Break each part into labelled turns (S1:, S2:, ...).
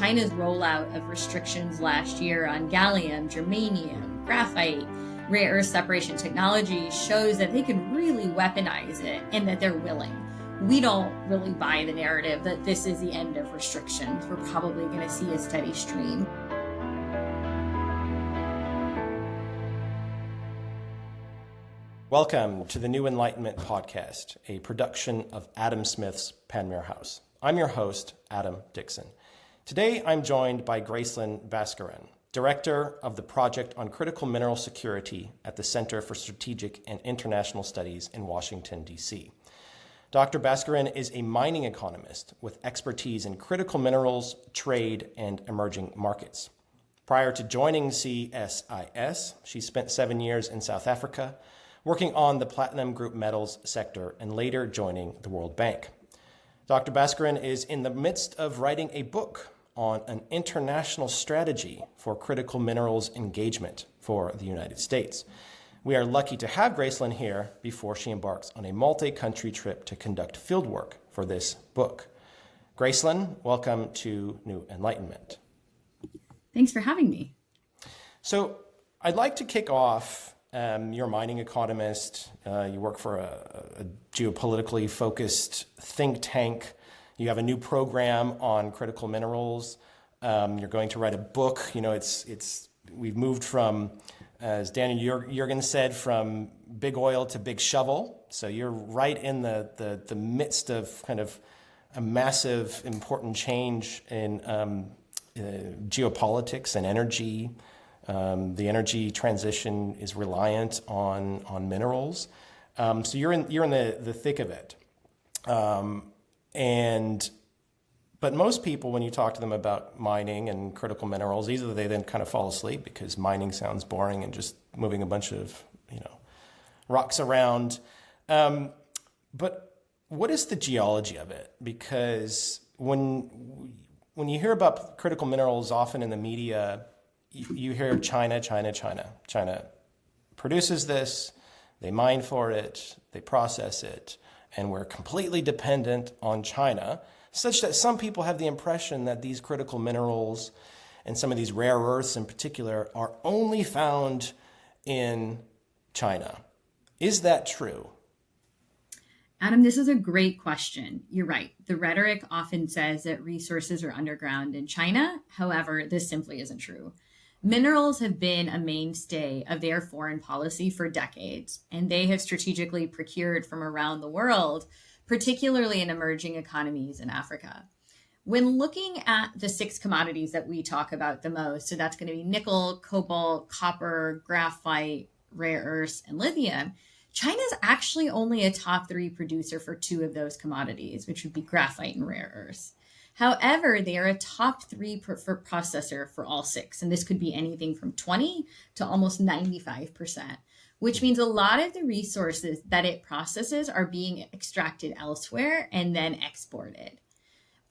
S1: China's rollout of restrictions last year on gallium, germanium, graphite, rare earth separation technology shows that they can really weaponize it and that they're willing. We don't really buy the narrative that this is the end of restrictions. We're probably going to see a steady stream.
S2: Welcome to the New Enlightenment podcast, a production of Adam Smith's Panmure House. I'm your host, Adam Dixon. Today, I'm joined by Gracelin Baskaran, Director of the Project on Critical Mineral Security at the Center for Strategic and International Studies in Washington, D.C. Dr. Baskaran is a mining economist with expertise in critical minerals, trade, and emerging markets. Prior to joining CSIS, she spent 7 years in South Africa, working on the platinum group metals sector and later joining the World Bank. Dr. Baskaran is in the midst of writing a book on an international strategy for critical minerals engagement for the United States. We are lucky to have Gracelin here before she embarks on a multi-country trip to conduct fieldwork for this book. Gracelin, welcome to New Enlightenment.
S1: Thanks for having me.
S2: So I'd like to kick off. You're a mining economist. You work for a geopolitically focused think tank. You have a new program on critical minerals. You're going to write a book. You know, we've moved from, as Daniel Jurgen said, from big oil to big shovel. So you're right in the midst of kind of a massive, important change in geopolitics and energy. The energy transition is reliant on minerals. So you're in the thick of it. But most people, when you talk to them about mining and critical minerals, either they then kind of fall asleep because mining sounds boring and just moving a bunch of, rocks around. But what is the geology of it? Because when you hear about critical minerals, often in the media, you hear China. China produces this, they mine for it, they process it, and we're completely dependent on China, such that some people have the impression that these critical minerals and some of these rare earths in particular are only found in China. Is that true?
S1: Adam, this is a great question. You're right. The rhetoric often says that resources are underground in China. However, this simply isn't true. Minerals have been a mainstay of their foreign policy for decades, and they have strategically procured from around the world, particularly in emerging economies in Africa. When looking at the 6 commodities that we talk about the most, so that's going to be nickel, cobalt, copper, graphite, rare earths, and lithium, China's actually only a top 3 producer for 2 of those commodities, which would be graphite and rare earths. However, they are a top 3 processor for all 6, and this could be anything from 20 to almost 95%, which means a lot of the resources that it processes are being extracted elsewhere and then exported.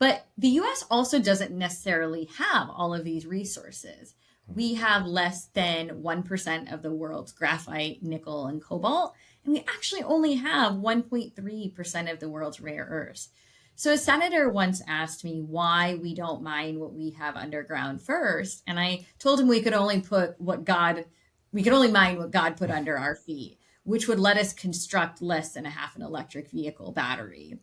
S1: But the US also doesn't necessarily have all of these resources. We have less than 1% of the world's graphite, nickel, and cobalt, and we actually only have 1.3% of the world's rare earths. So a senator once asked me why we don't mine what we have underground first. And I told him we could only mine what God put under our feet, which would let us construct less than half an electric vehicle battery.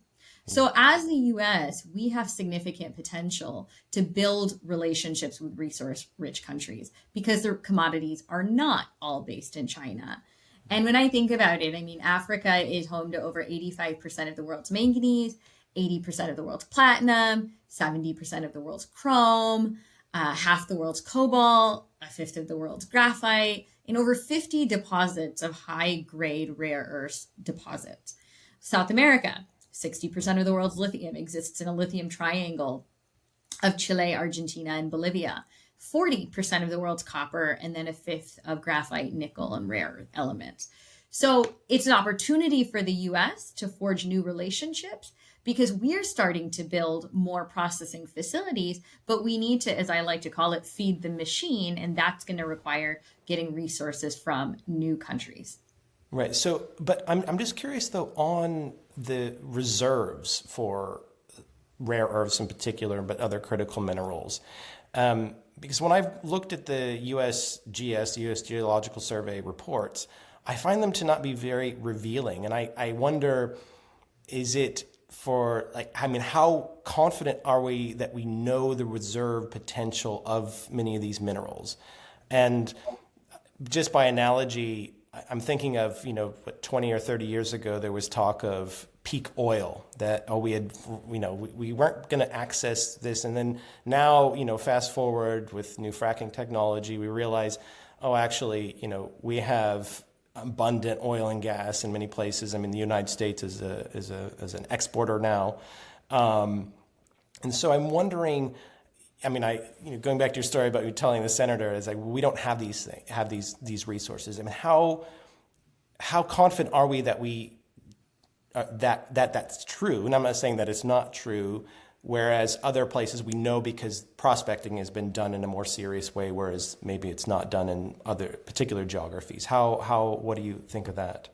S1: So as the US, we have significant potential to build relationships with resource-rich countries because their commodities are not all based in China. And when I think about it, Africa is home to over 85% of the world's manganese, 80% of the world's platinum, 70% of the world's chrome, half the world's cobalt, a fifth of the world's graphite, and over 50 deposits of high-grade rare earth deposits. South America, 60% of the world's lithium exists in a lithium triangle of Chile, Argentina, and Bolivia. 40% of the world's copper, and then a fifth of graphite, nickel, and rare earth elements. So it's an opportunity for the US to forge new relationships because we're starting to build more processing facilities, but we need to, as I like to call it, feed the machine, and that's going to require getting resources from new countries.
S2: Right. So, but I'm just curious though on the reserves for rare earths in particular, but other critical minerals. Because when I've looked at the USGS, the U.S. Geological Survey reports, I find them to not be very revealing. And I wonder, is it for, how confident are we that we know the reserve potential of many of these minerals? And just by analogy, I'm thinking of, 20 or 30 years ago, there was talk of peak oil that, we weren't going to access this. And then now, fast forward with new fracking technology, we realize, actually, we have abundant oil and gas in many places. I mean, the United States is an exporter now. And so I'm wondering, going back to your story about you telling the senator, is like, we don't have these resources. I mean, how confident are we that that's true? And I'm not saying that it's not true. Whereas other places we know because prospecting has been done in a more serious way, whereas maybe it's not done in other particular geographies. What do you think of that?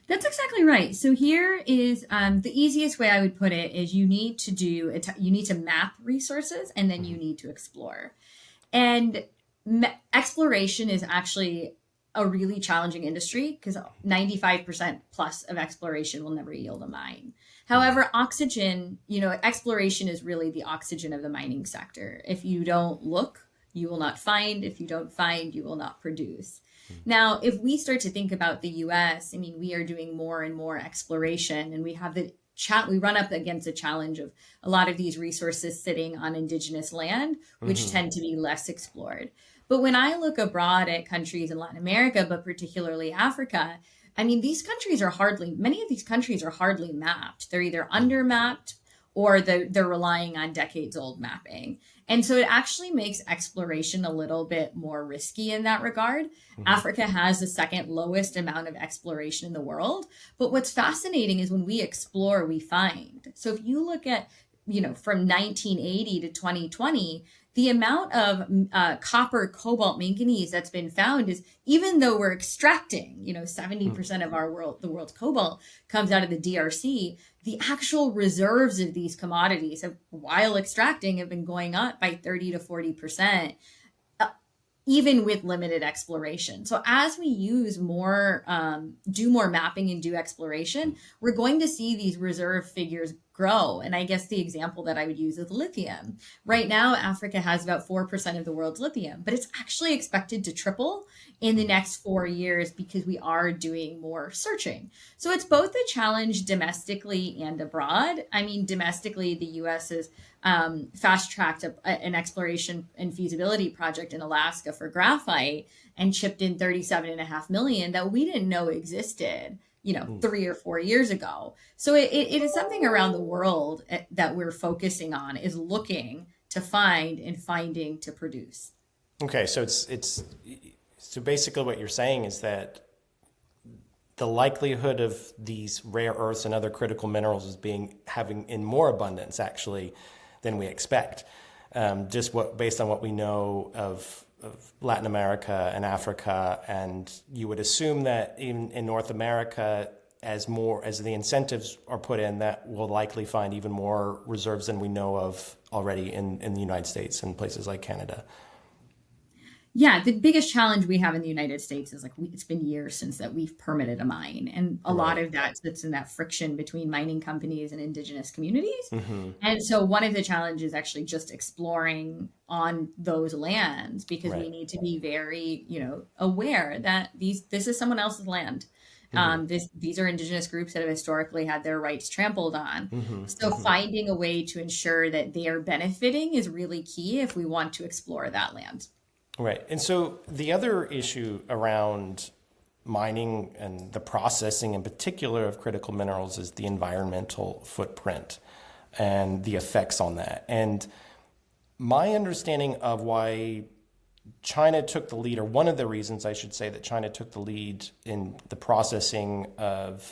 S1: That's exactly right. So here is the easiest way I would put it is you need to map resources and then you need to explore. And exploration is actually a really challenging industry because 95% plus of exploration will never yield a mine. However, oxygen, exploration is really the oxygen of the mining sector. If you don't look, you will not find. If you don't find, you will not produce. Now, if we start to think about the US, we are doing more and more exploration, and we have we run up against a challenge of a lot of these resources sitting on indigenous land, which tend to be less explored. But when I look abroad at countries in Latin America, but particularly Africa, many of these countries are hardly mapped. They're either under-mapped or they're relying on decades-old mapping. And so it actually makes exploration a little bit more risky in that regard. Africa has the second lowest amount of exploration in the world. But what's fascinating is when we explore, we find. So if you look at, from 1980 to 2020, the amount of copper, cobalt, manganese that's been found is, even though we're extracting, 70% of the world's cobalt comes out of the DRC, the actual reserves of these commodities while extracting have been going up by 30 to 40%, even with limited exploration. So as we do more mapping and do exploration, we're going to see these reserve figures grow. And I guess the example that I would use is lithium. Right now, Africa has about 4% of the world's lithium, but it's actually expected to triple in the next 4 years because we are doing more searching. So it's both a challenge domestically and abroad. Domestically, the US has fast-tracked an exploration and feasibility project in Alaska for graphite and chipped in $37.5 million that we didn't know existed 3 or 4 years ago. So it is something around the world that we're focusing on, is looking to find and finding to produce.
S2: Okay, so so basically what you're saying is that the likelihood of these rare earths and other critical minerals is having in more abundance actually than we expect. Based on what we know of Latin America and Africa, and you would assume that in North America, as the incentives are put in, that we'll likely find even more reserves than we know of already in the United States and places like Canada.
S1: Yeah, the biggest challenge we have in the United States is it's been years since that we've permitted a mine. And a lot of that sits in that friction between mining companies and indigenous communities. And so one of the challenges is actually just exploring on those lands, because we need to be very, aware that this is someone else's land. These are indigenous groups that have historically had their rights trampled on. So finding a way to ensure that they are benefiting is really key if we want to explore that land.
S2: Right. And so the other issue around mining and the processing in particular of critical minerals is the environmental footprint and the effects on that. And my understanding of why China took the lead, or one of the reasons I should say that China took the lead in the processing of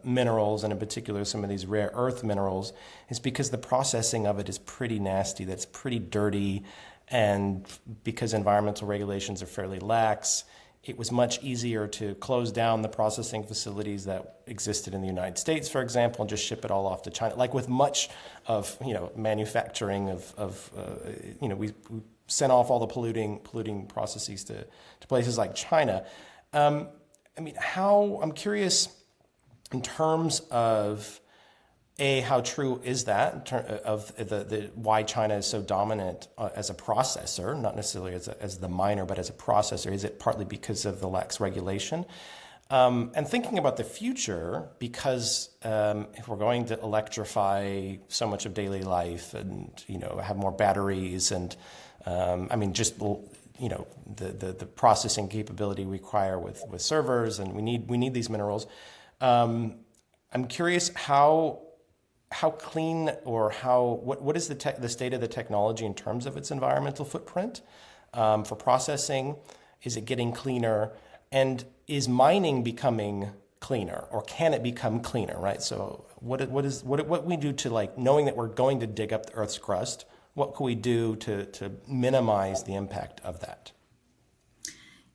S2: minerals, and in particular some of these rare earth minerals, is because the processing of it is pretty nasty, that's pretty dirty. And because environmental regulations are fairly lax, it was much easier to close down the processing facilities that existed in the United States, for example, and just ship it all off to China. Like with much of manufacturing we sent off all the polluting processes to places like China. I'm curious in terms of how true is that of the why China is so dominant as a processor, not necessarily as the miner, but as a processor? Is it partly because of the lax regulation? And thinking about the future, because if we're going to electrify so much of daily life and have more batteries and the processing capability we require with servers, and we need these minerals. I'm curious how clean or what is the state of the technology in terms of its environmental footprint for processing? Is it getting cleaner? And is mining becoming cleaner, or can it become cleaner? Right. So what we do to knowing that we're going to dig up the Earth's crust? What can we do to minimize the impact of that?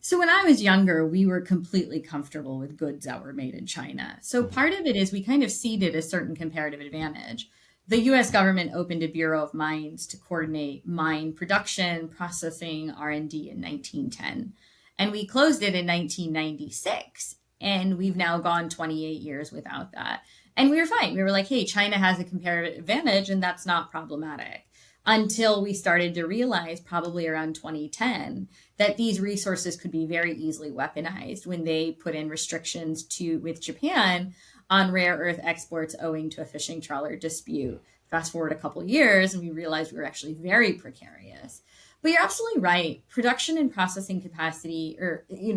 S1: So when I was younger, we were completely comfortable with goods that were made in China. So part of it is we kind of ceded a certain comparative advantage. The US government opened a Bureau of Mines to coordinate mine production, processing, R&D in 1910. And we closed it in 1996. And we've now gone 28 years without that. And we were fine. We were like, hey, China has a comparative advantage, and that's not problematic. Until we started to realize, probably around 2010, that these resources could be very easily weaponized when they put in restrictions with Japan on rare earth exports owing to a fishing trawler dispute. Fast forward a couple of years, and we realized we were actually very precarious. But you're absolutely right. Production and processing capacity,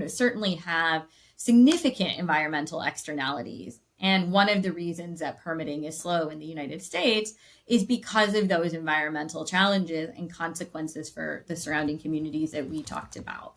S1: certainly have significant environmental externalities. And one of the reasons that permitting is slow in the United States is because of those environmental challenges and consequences for the surrounding communities that we talked about.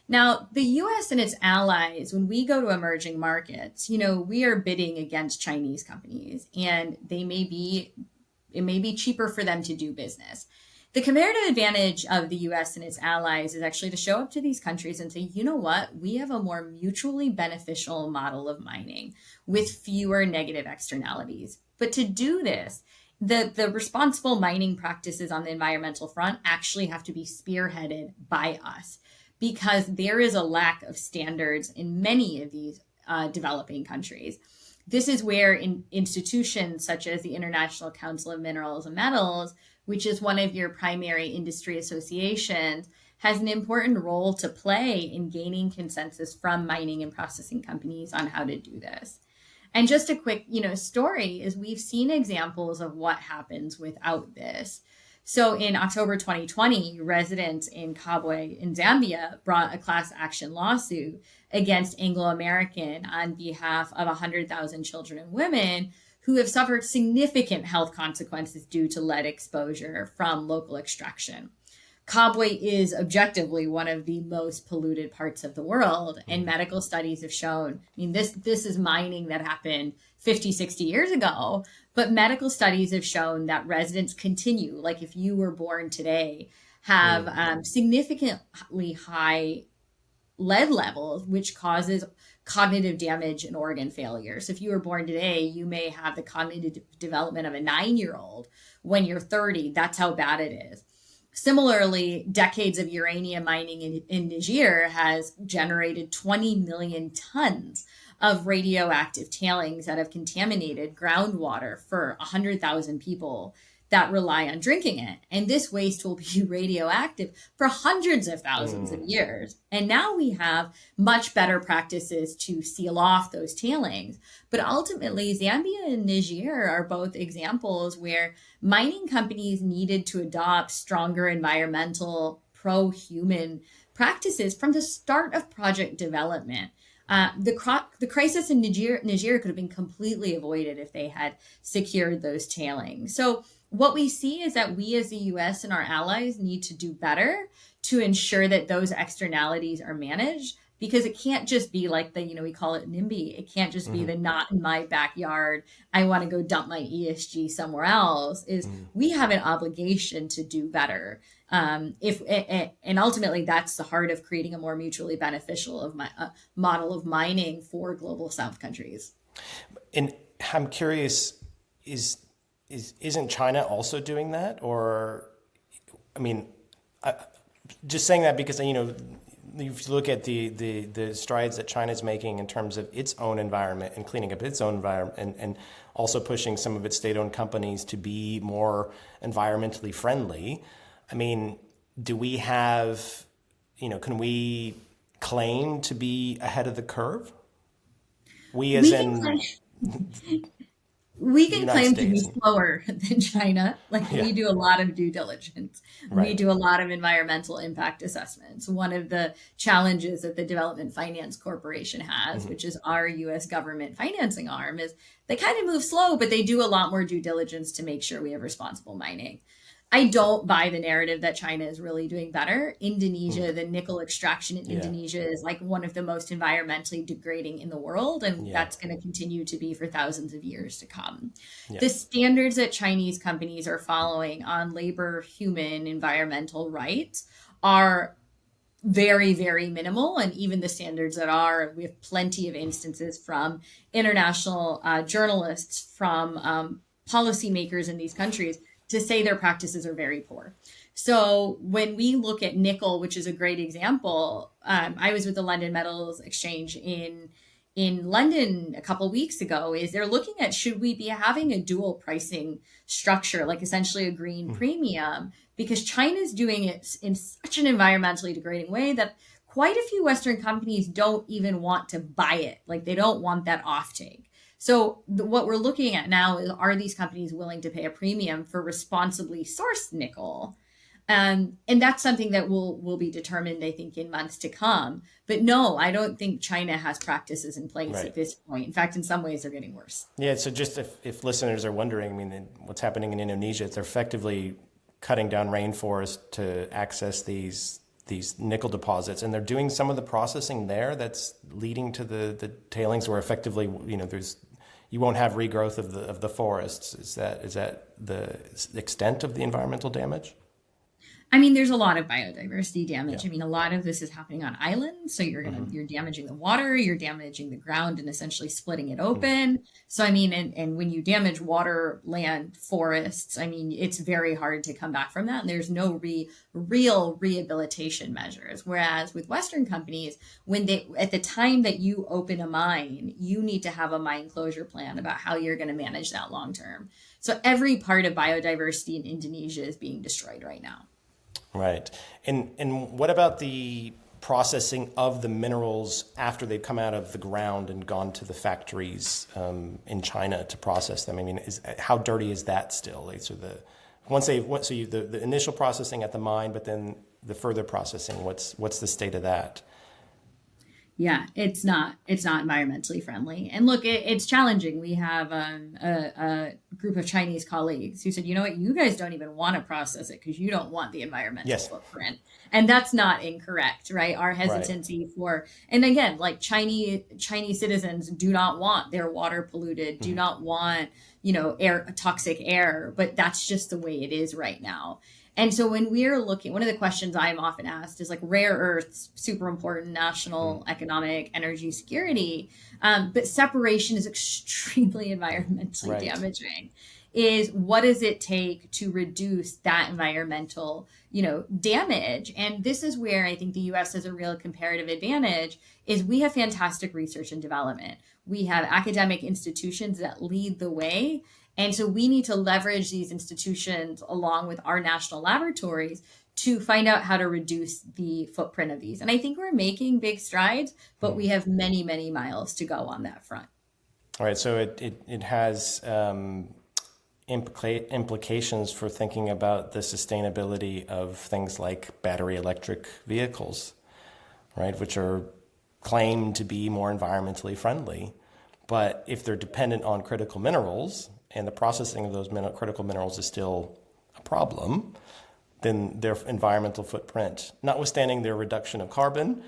S1: Now, the US and its allies, when we go to emerging markets, we are bidding against Chinese companies, and it may be cheaper for them to do business. The comparative advantage of the US and its allies is actually to show up to these countries and say, you know what, we have a more mutually beneficial model of mining with fewer negative externalities. But to do this, the responsible mining practices on the environmental front actually have to be spearheaded by us, because there is a lack of standards in many of these developing countries. This is where institutions such as the International Council of Minerals and Metals, which is one of your primary industry associations, has an important role to play in gaining consensus from mining and processing companies on how to do this. And just a quick, story is we've seen examples of what happens without this. So in October 2020, residents in Kabwe in Zambia brought a class action lawsuit against Anglo American on behalf of 100,000 children and women who have suffered significant health consequences due to lead exposure from local extraction. Kabwe is objectively one of the most polluted parts of the world, and medical studies have shown, this is mining that happened 50, 60 years ago, but medical studies have shown that residents continue, like if you were born today, have significantly high lead levels, which causes cognitive damage and organ failure. So if you were born today, you may have the cognitive development of a 9-year-old when you're 30. That's how bad it is. Similarly, decades of uranium mining in Niger has generated 20 million tons of radioactive tailings that have contaminated groundwater for 100,000 people that rely on drinking it. And this waste will be radioactive for hundreds of thousands of years. And now we have much better practices to seal off those tailings. But ultimately, Zambia and Niger are both examples where mining companies needed to adopt stronger environmental, pro-human practices from the start of project development. The crisis in Niger could have been completely avoided if they had secured those tailings. So what we see is that we as the US and our allies need to do better to ensure that those externalities are managed, because it can't just be like the, we call it NIMBY. It can't just be
S2: Mm-hmm.
S1: the not in my backyard. I want to go dump my ESG somewhere else. Is
S2: Mm-hmm.
S1: we have an obligation to do better. If and ultimately that's the heart of creating a more mutually beneficial model of mining for global South countries.
S2: And I'm curious, isn't China also doing that? Or, I mean, just saying that because, if you look at the strides that China is making in terms of its own environment and cleaning up its own environment, and also pushing some of its state-owned companies to be more environmentally friendly. I mean, do we have, can we claim to be ahead of the curve? We as
S1: We can
S2: in
S1: we
S2: the
S1: can
S2: United
S1: claim to be
S2: States.
S1: slower than China. Like
S2: Yeah,
S1: we do a lot of due diligence. We
S2: right.
S1: do a lot of environmental impact assessments. One of the challenges that the Development Finance Corporation has,
S2: Mm-hmm.
S1: which is our US government financing arm, is they kind of move slow, but they do a lot more due diligence to make sure we have responsible mining. I don't buy the narrative that China is really doing better.
S2: Mm.
S1: Indonesia, the nickel extraction in
S2: Yeah,
S1: Indonesia is like one of the most environmentally degrading in the world, and
S2: yeah,
S1: that's going to continue to be for thousands of years to come.
S2: yeah.
S1: The standards that Chinese companies are following on labor, human, environmental rights are very, very minimal. And even the standards that are, we have plenty of instances from international journalists, from policymakers in these countries to say their practices are very poor. So when we look at nickel, which is a great example, I was with the London Metals Exchange in London a couple weeks ago. Is they're looking at should we be having a dual pricing structure, like essentially a green
S2: Mm.
S1: premium, because China's doing it in such an environmentally degrading way that quite a few Western companies don't even want to buy it. Like they don't want that offtake. So what we're looking at now is, are these companies willing to pay a premium for responsibly sourced nickel? And that's something that will be determined, I think, in months to come. But no, I don't think China has practices in place
S2: Right.
S1: at this point. In fact, in some ways, they're getting worse.
S2: Yeah, so just if listeners are wondering, I mean, what's happening in Indonesia, they're effectively cutting down rainforest to access these nickel deposits, and they're doing some of the processing there that's leading to the tailings where effectively, you won't have regrowth of the forests. Is that the extent of the environmental damage?
S1: I mean, there's a lot of biodiversity
S2: Yeah.
S1: damage. I mean, a lot of this is happening on islands. So
S2: Mm-hmm.
S1: you're damaging the water, you're damaging the ground and essentially splitting it
S2: Mm.
S1: open. So I mean, and when you damage water, land, forests, I mean, it's very hard to come back from that. And there's no real rehabilitation measures. Whereas with Western companies, when they at the time that you open a mine, you need to have a mine closure plan about how you're going to manage that long term. So every part of biodiversity in Indonesia is being destroyed right now.
S2: Right. And what about the processing of the minerals after they've come out of the ground and gone to the factories in China to process them? I mean, how dirty is that still? Like, so the initial processing at the mine, but then the further processing, what's the state of that?
S1: Yeah, it's not environmentally friendly. And look, it's challenging. We have a group of Chinese colleagues who said, you know what, you guys don't even want to process it because you don't want the environmental
S2: Yes.
S1: footprint. And that's not incorrect, right? Our
S2: Right.
S1: hesitancy for, and again, like Chinese citizens do not want their water polluted, do
S2: Mm-hmm.
S1: not want, air, toxic air, but that's just the way it is right now. And so when we're looking, one of the questions I'm often asked is like rare earths, super important, national, economic, energy security, but separation is extremely environmentally
S2: Right.
S1: damaging. Is what does it take to reduce that environmental, damage? And this is where I think the U.S. has a real comparative advantage. Is we have fantastic research and development. We have academic institutions that lead the way, and so we need to leverage these institutions along with our national laboratories to find out how to reduce the footprint of these. And I think we're making big strides, but we have many, many miles to go on that front.
S2: All right. So it has implications for thinking about the sustainability of things like battery electric vehicles, right, which are claimed to be more environmentally friendly. But if they're dependent on critical minerals and the processing of those critical minerals is still a problem, then their environmental footprint, notwithstanding their reduction of carbon,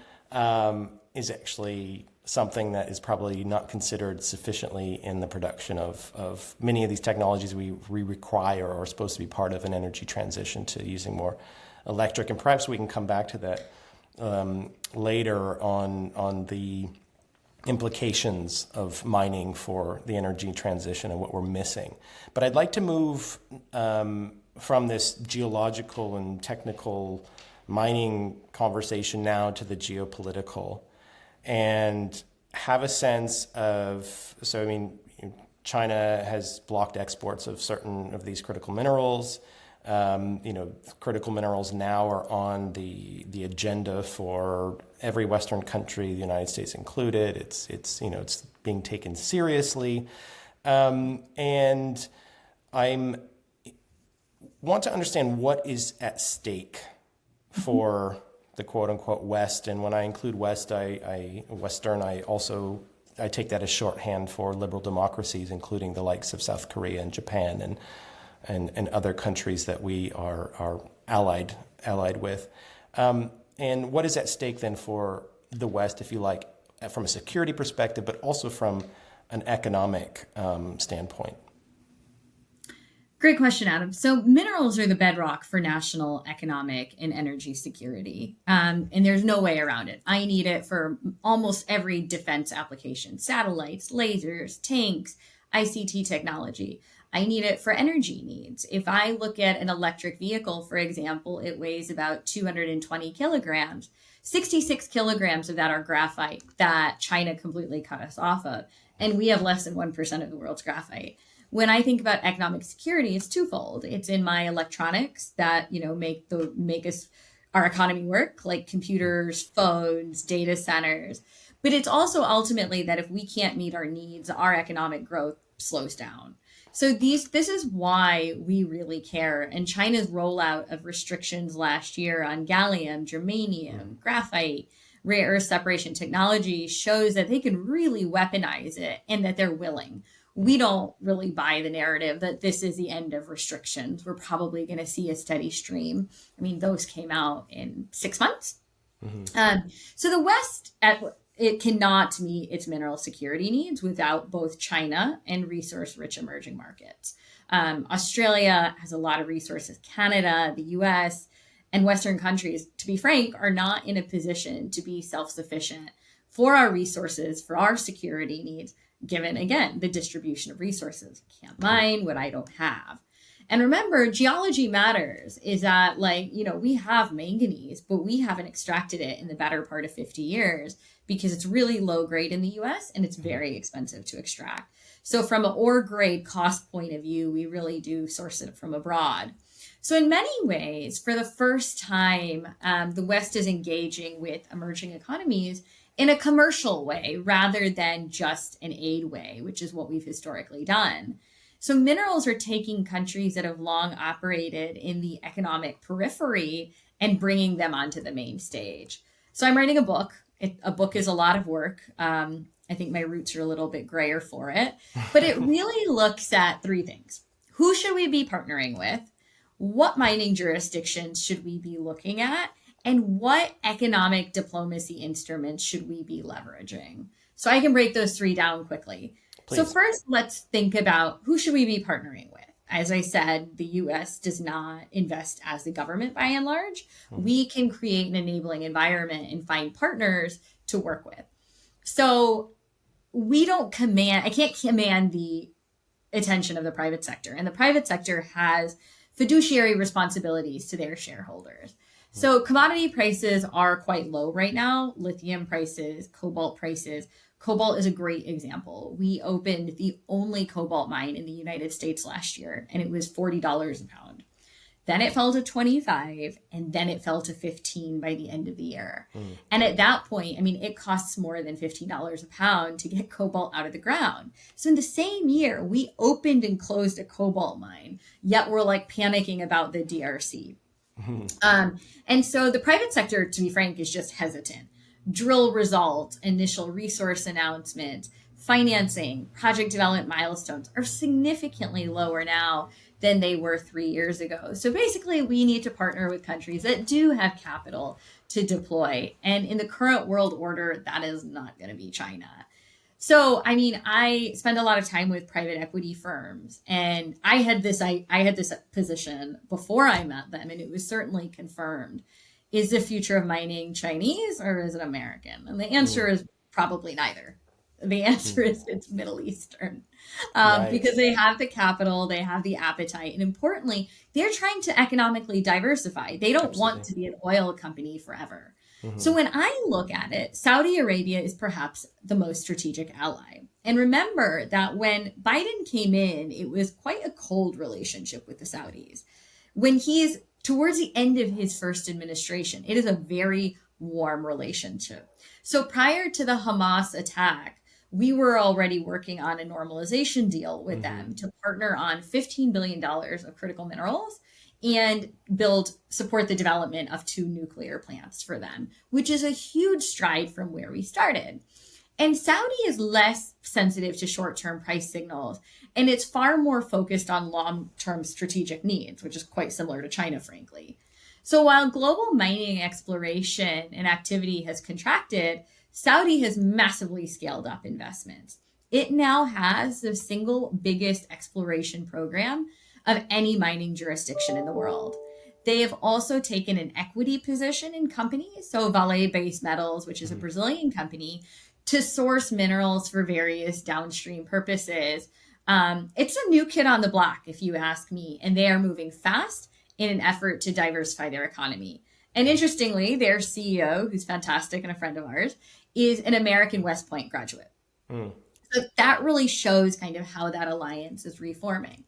S2: is actually something that is probably not considered sufficiently in the production of many of these technologies we require or are supposed to be part of an energy transition to using more electric. And perhaps we can come back to that later on the implications of mining for the energy transition and what we're missing. But I'd like to move from this geological and technical mining conversation now to the geopolitical and have a sense of, so I mean, China has blocked exports of certain of these critical minerals. Critical minerals now are on the agenda for every Western country, the United States included. It's being taken seriously, and I want to understand what is at stake for the quote unquote West. And when I include West, Western, I take that as shorthand for liberal democracies, including the likes of South Korea and Japan and other countries that we are allied with. And what is at stake then for the West, if you like, from a security perspective, but also from an economic standpoint?
S1: Great question, Adam. So minerals are the bedrock for national economic and energy security. And there's no way around it. I need it for almost every defense application: satellites, lasers, tanks, ICT technology. I need it for energy needs. If I look at an electric vehicle, for example, it weighs about 220 kilograms. 66 kilograms of that are graphite that China completely cut us off of. And we have less than 1% of the world's graphite. When I think about economic security, it's twofold. It's in my electronics that, make us our economy work, like computers, phones, data centers. But it's also ultimately that if we can't meet our needs, our economic growth slows down. So this is why we really care. And China's rollout of restrictions last year on gallium, germanium, graphite, rare earth separation technology shows that they can really weaponize it and that they're willing. We don't really buy the narrative that this is the end of restrictions. We're probably going to see a steady stream. I mean, those came out in 6 months. Mm-hmm. So the West, it cannot meet its mineral security needs without both China and resource-rich emerging markets. Australia has a lot of resources. Canada, the US, and Western countries, to be frank, are not in a position to be self-sufficient for our resources, for our security needs, given, again, the distribution of resources. I can't mine what I don't have. And remember, geology matters is that, we have manganese, but we haven't extracted it in the better part of 50 years because it's really low grade in the US and it's very expensive to extract. So from an ore grade cost point of view, we really do source it from abroad. So in many ways, for the first time, the West is engaging with emerging economies in a commercial way rather than just an aid way, which is what we've historically done. So minerals are taking countries that have long operated in the economic periphery and bringing them onto the main stage. So I'm writing a book. A book is a lot of work. I think my roots are a little bit grayer for it, but it really looks at three things. Who should we be partnering with? What mining jurisdictions should we be looking at? And what economic diplomacy instruments should we be leveraging? So I can break those three down quickly. Please. So first, let's think about who should we be partnering with? As I said, the US does not invest as the government by and large. We can create an enabling environment and find partners to work with. So I can't command the attention of the private sector. And the private sector has fiduciary responsibilities to their shareholders. So commodity prices are quite low right now. Lithium prices, cobalt prices. Cobalt is a great example. We opened the only cobalt mine in the United States last year, and it was $40 a pound. Then it fell to 25, and then it fell to 15 by the end of the year. And at that point, it costs more than $15 a pound to get cobalt out of the ground. So in the same year, we opened and closed a cobalt mine, yet we're panicking about the DRC. And so the private sector, to be frank, is just hesitant. Drill results, initial resource announcements, financing, project development milestones are significantly lower now than they were 3 years ago. So basically, we need to partner with countries that do have capital to deploy. And in the current world order, that is not going to be China. So, I mean, I spend a lot of time with private equity firms, and I had this position before I met them, and it was certainly confirmed. Is the future of mining Chinese or is it American? And the answer is probably neither. The answer is it's Middle Eastern,
S2: Right.
S1: because they have the capital, they have the appetite, and importantly, they're trying to economically diversify. They don't want
S2: Absolutely.
S1: to be an oil company forever. So
S2: Hmm.
S1: when I look at it, Saudi Arabia is perhaps the most strategic ally. And remember that when Biden came in, it was quite a cold relationship with the Saudis. When he's towards the end of his first administration, it is a very warm relationship. So prior to the Hamas attack, we were already working on a normalization deal with
S2: Hmm.
S1: them to partner on $15 billion of critical minerals and support the development of 2 nuclear plants for them, which is a huge stride from where we started. And Saudi is less sensitive to short term price signals, and it's far more focused on long term strategic needs, which is quite similar to China, frankly. So while global mining exploration and activity has contracted, Saudi has massively scaled up investments. It now has the single biggest exploration program of any mining jurisdiction in the world. They have also taken an equity position in companies, so Vale Base Metals, which is a
S2: Hmm.
S1: Brazilian company, to source minerals for various downstream purposes. It's a new kid on the block, if you ask me, and they are moving fast in an effort to diversify their economy. And interestingly, their CEO, who's fantastic and a friend of ours, is an American West Point graduate.
S2: Mm.
S1: So that really shows kind of how that alliance is reforming.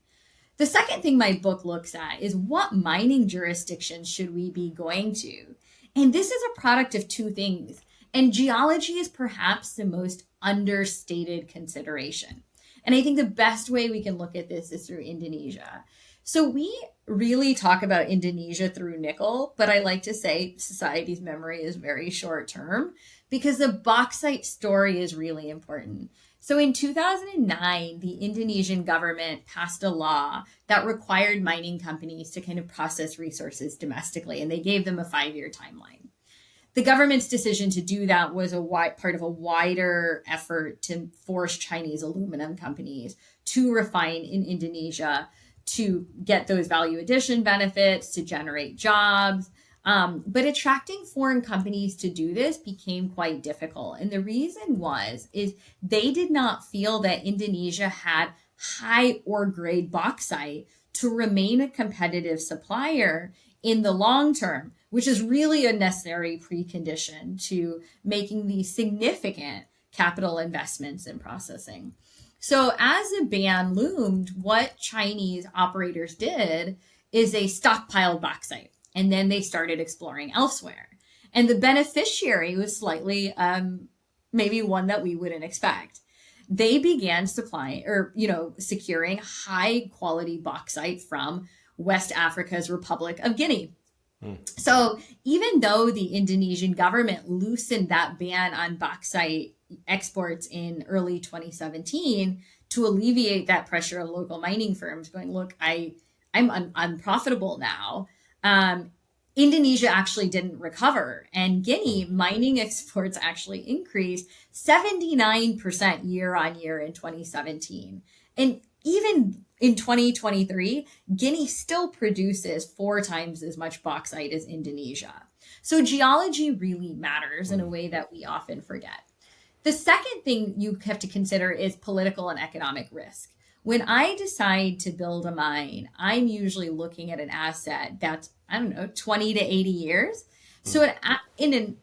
S1: The second thing my book looks at is what mining jurisdictions should we be going to? And this is a product of two things. And geology is perhaps the most understated consideration. And I think the best way we can look at this is through Indonesia. So we really talk about Indonesia through nickel, but I like to say society's memory is very short term because the bauxite story is really important. So in 2009, the Indonesian government passed a law that required mining companies to kind of process resources domestically, and they gave them a 5 year timeline. The government's decision to do that was part of a wider effort to force Chinese aluminum companies to refine in Indonesia to get those value addition benefits, to generate jobs. But attracting foreign companies to do this became quite difficult. And the reason is they did not feel that Indonesia had high ore grade bauxite to remain a competitive supplier in the long term, which is really a necessary precondition to making these significant capital investments in processing. So, as the ban loomed, what Chinese operators did is they stockpiled bauxite and then they started exploring elsewhere. And the beneficiary was slightly maybe one that we wouldn't expect. They began supplying or, securing high quality bauxite from West Africa's Republic of Guinea.
S2: Mm.
S1: So even though the Indonesian government loosened that ban on bauxite exports in early 2017 to alleviate that pressure on local mining firms going, look, I'm unprofitable now. Indonesia actually didn't recover, and Guinea
S2: Mm.
S1: mining exports actually increased 79% year on year in 2017. And even in 2023, Guinea still produces 4 times as much bauxite as Indonesia. So geology really matters in a
S2: Mm.
S1: way that we often forget. The second thing you have to consider is political and economic risk. When I decide to build a mine, I'm usually looking at an asset that's, I don't know, 20 to 80 years.
S2: Mm.
S1: So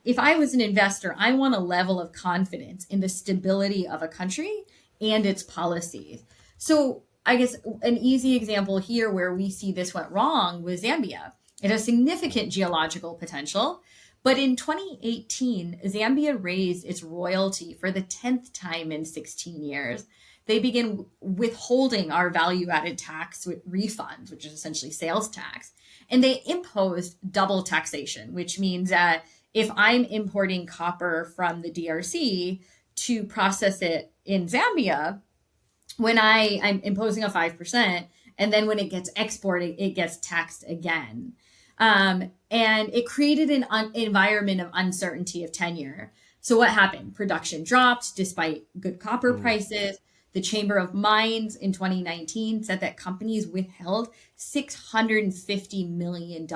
S1: if I was an investor, I want a level of confidence in the stability of a country and its policies. So I guess an easy example here where we see this went wrong was Zambia. It has significant geological potential, but in 2018, Zambia raised its royalty for the 10th time in 16 years. They began withholding our value added tax refunds, which is essentially sales tax. And they imposed double taxation, which means that if I'm importing copper from the DRC to process it in Zambia, when I'm imposing a 5%, And then when it gets exported, it gets taxed again. And it created an environment of uncertainty of tenure. So what happened? Production dropped despite good copper prices. The Chamber of Mines in 2019 said that companies withheld $650 million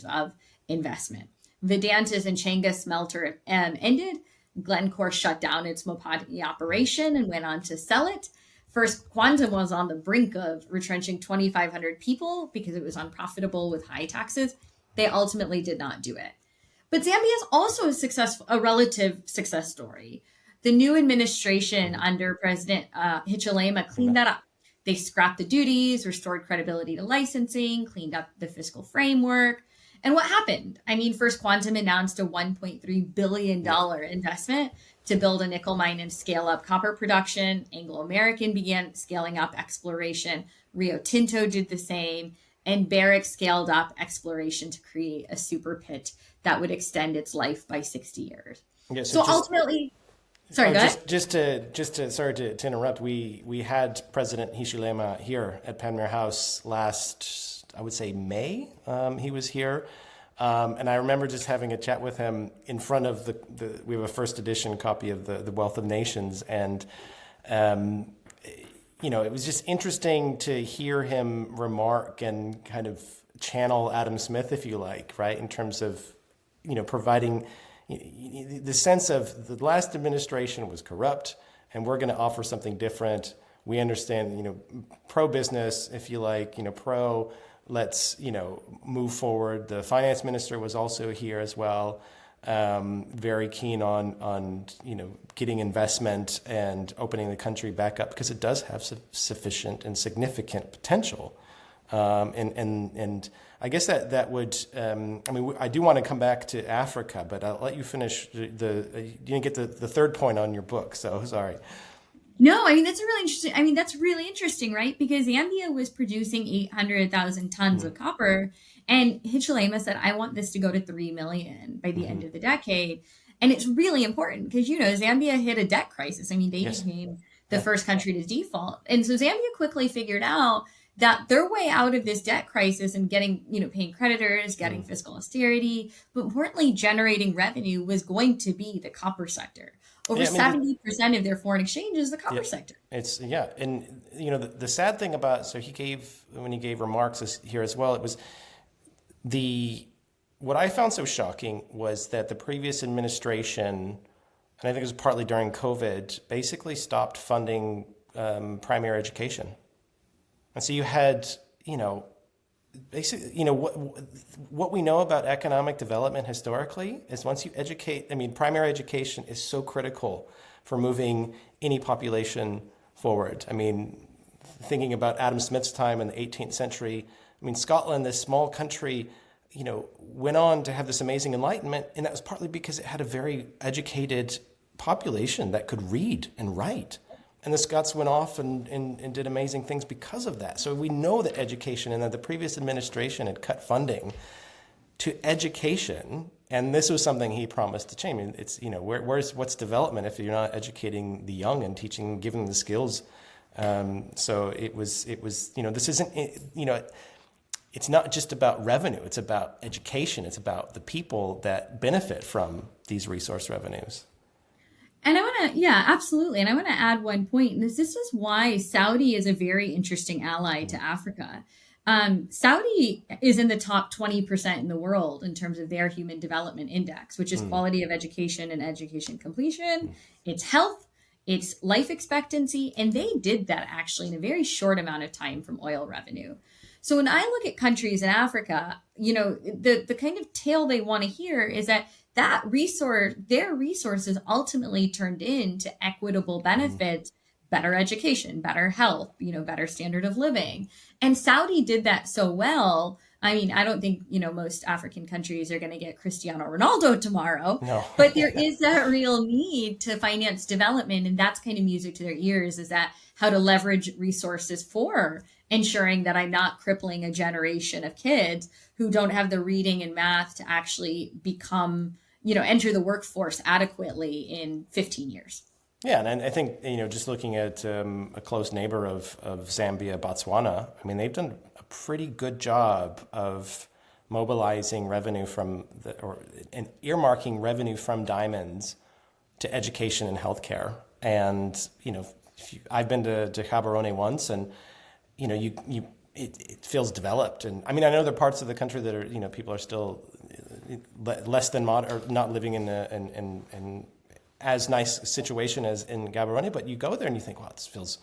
S1: of investment. Vedanta's and Changa smelter ended. Glencore shut down its Mopati operation and went on to sell it. First Quantum was on the brink of retrenching 2,500 people because it was unprofitable with high taxes. They ultimately did not do it. But Zambia is also a relative success story. The new administration under President Hichilema cleaned that up. They scrapped the duties, restored credibility to licensing, cleaned up the fiscal framework. And what happened? I mean, First Quantum announced a $1.3 billion investment to build a nickel mine and scale up copper production. Anglo American began scaling up exploration. Rio Tinto did the same. And Barrick scaled up exploration to create a super pit that would extend its life by 60 years.
S2: Yeah,
S1: so ultimately, sorry, go ahead.
S2: Just to sorry to interrupt. We had President Hichilema here at Panmure House last, I would say, May. He was here. And I remember just having a chat with him in front of we have a first edition copy of the Wealth of Nations. And, it was just interesting to hear him remark and kind of channel Adam Smith, if you like, right? In terms of, providing the sense of the last administration was corrupt and we're going to offer something different. We understand, pro-business, if you like, let's, move forward. The finance minister was also here as well, very keen on getting investment and opening the country back up because it does have sufficient and significant potential. And I guess that would, I do want to come back to Africa, but I'll let you finish you didn't get the third point on your book, so sorry.
S1: No, that's really interesting, right? Because Zambia was producing 800,000 tons of copper, and Hichilema said, I want this to go to 3 million by the end of the decade. And it's really important because, Zambia hit a debt crisis. They became the first country to default. And so Zambia quickly figured out that their way out of this debt crisis and getting, paying creditors, getting fiscal austerity, but importantly, generating revenue was going to be the copper sector. Over 70% of their foreign exchange is the copper sector.
S2: And the sad thing about, when he gave remarks here as well, it was what I found so shocking was that the previous administration, and I think it was partly during COVID, basically stopped funding primary education. And so you had, basically, what we know about economic development historically is once you educate, primary education is so critical for moving any population forward. Thinking about Adam Smith's time in the 18th century, Scotland, this small country, went on to have this amazing enlightenment, and that was partly because it had a very educated population that could read and write. And the Scots went off and did amazing things because of that. So we know that education, and that the previous administration had cut funding to education, and this was something he promised to change. It's what's development if you're not educating the young and giving them the skills. So it was this isn't it's not just about revenue. It's about education. It's about the people that benefit from these resource revenues.
S1: And I want to, absolutely. And I want to add one point. This is why Saudi is a very interesting ally to Africa. Saudi is in the top 20% in the world in terms of their Human Development Index, which is quality of education and education completion, it's health, it's life expectancy. And they did that actually in a very short amount of time from oil revenue. So when I look at countries in Africa, the kind of tale they want to hear is that their resources ultimately turned into equitable benefits, better education, better health, better standard of living. And Saudi did that so well. I don't think, most African countries are going to get Cristiano Ronaldo tomorrow,
S2: no.
S1: But there is that real need to finance development. And that's kind of music to their ears, is that how to leverage resources for ensuring that I'm not crippling a generation of kids who don't have the reading and math to actually become, enter the workforce adequately in 15 years.
S2: Yeah, and I think, just looking at a close neighbor of Zambia, Botswana, I mean, they've done a pretty good job of mobilizing revenue and earmarking revenue from diamonds to education and healthcare. And, I've been to Gaborone once, and, it feels developed. And I mean, I know there are parts of the country that are, people are still less than modern, or not living in as nice a situation as in Gaborone, but you go there and you think, wow, this feels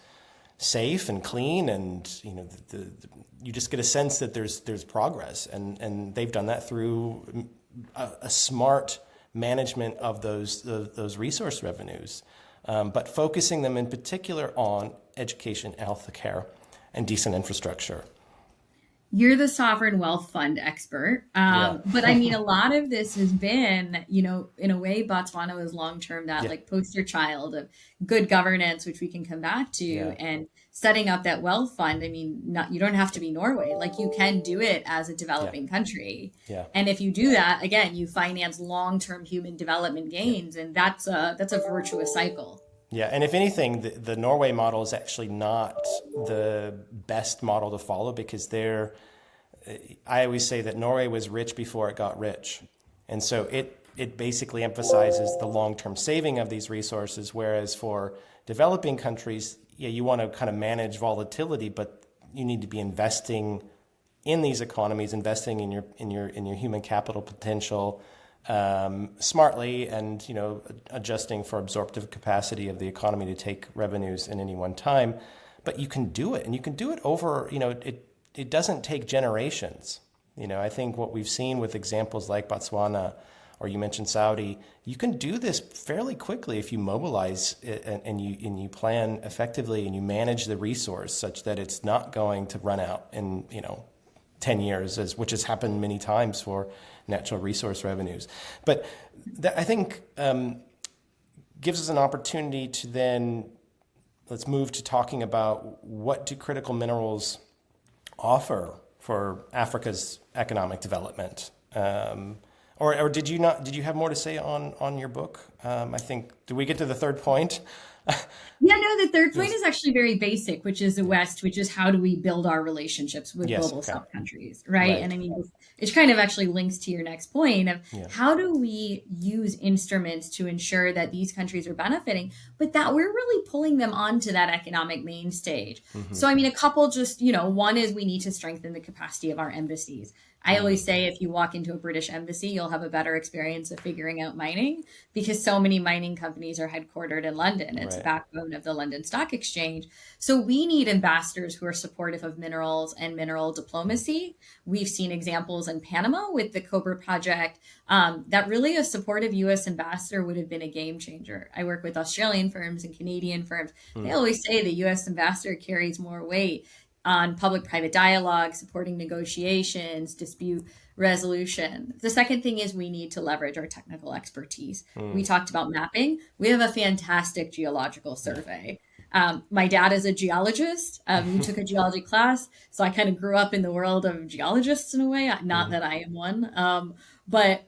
S2: safe and clean, and you just get a sense that there's progress, and they've done that through a smart management of those resource revenues, but focusing them in particular on education, healthcare, and decent infrastructure.
S1: You're the sovereign wealth fund expert.
S2: Yeah.
S1: But I mean, a lot of this has been, in a way, Botswana was long-term that
S2: Yeah.
S1: like poster child of good governance, which we can come back to,
S2: Yeah.
S1: and setting up that wealth fund. I mean, you don't have to be Norway. Like you can do it as a developing country.
S2: Yeah.
S1: And if you do that, again, you finance long-term human development gains, and that's a virtuous cycle.
S2: Yeah, and if anything, the Norway model is actually not the best model to follow, because I always say that Norway was rich before it got rich. And so it basically emphasizes the long-term saving of these resources, whereas for developing countries, you want to kind of manage volatility, but you need to be investing in these economies, investing in your human capital potential, smartly, and adjusting for absorptive capacity of the economy to take revenues in any one time. But you can do it, and you can do it over, it doesn't take generations. I think what we've seen with examples like Botswana, or you mentioned Saudi, you can do this fairly quickly if you mobilize it, and you plan effectively, and you manage the resource such that it's not going to run out in 10 years, which has happened many times for natural resource revenues. But that, I think, gives us an opportunity to then, let's move to talking about what do critical minerals offer for Africa's economic development. Or did you have more to say on your book? I think, did we get to the third point?
S1: Yeah, no, the third point is actually very basic, which is the West, which is how do we build our relationships with global South countries, right? And I mean, it kind of actually links to your next point of how do we use instruments to ensure that these countries are benefiting, but that we're really pulling them onto that economic main stage. So, I mean, a couple just, one is we need to strengthen the capacity of our embassies. I always say if you walk into a British embassy, you'll have a better experience of figuring out mining, because so many mining companies are headquartered in London. It's the backbone of the London Stock Exchange. So we need ambassadors who are supportive of minerals and mineral diplomacy. We've seen examples in Panama with the Cobra project that really a supportive U.S. ambassador would have been a game changer. I work with Australian firms and Canadian firms. They always say the U.S. ambassador carries more weight on public-private dialogue, supporting negotiations, dispute resolution. The second thing is we need to leverage our technical expertise. We talked about mapping. We have a fantastic geological survey. My dad is a geologist. He took a geology class, so I kind of grew up in the world of geologists in a way. Not that I am one, but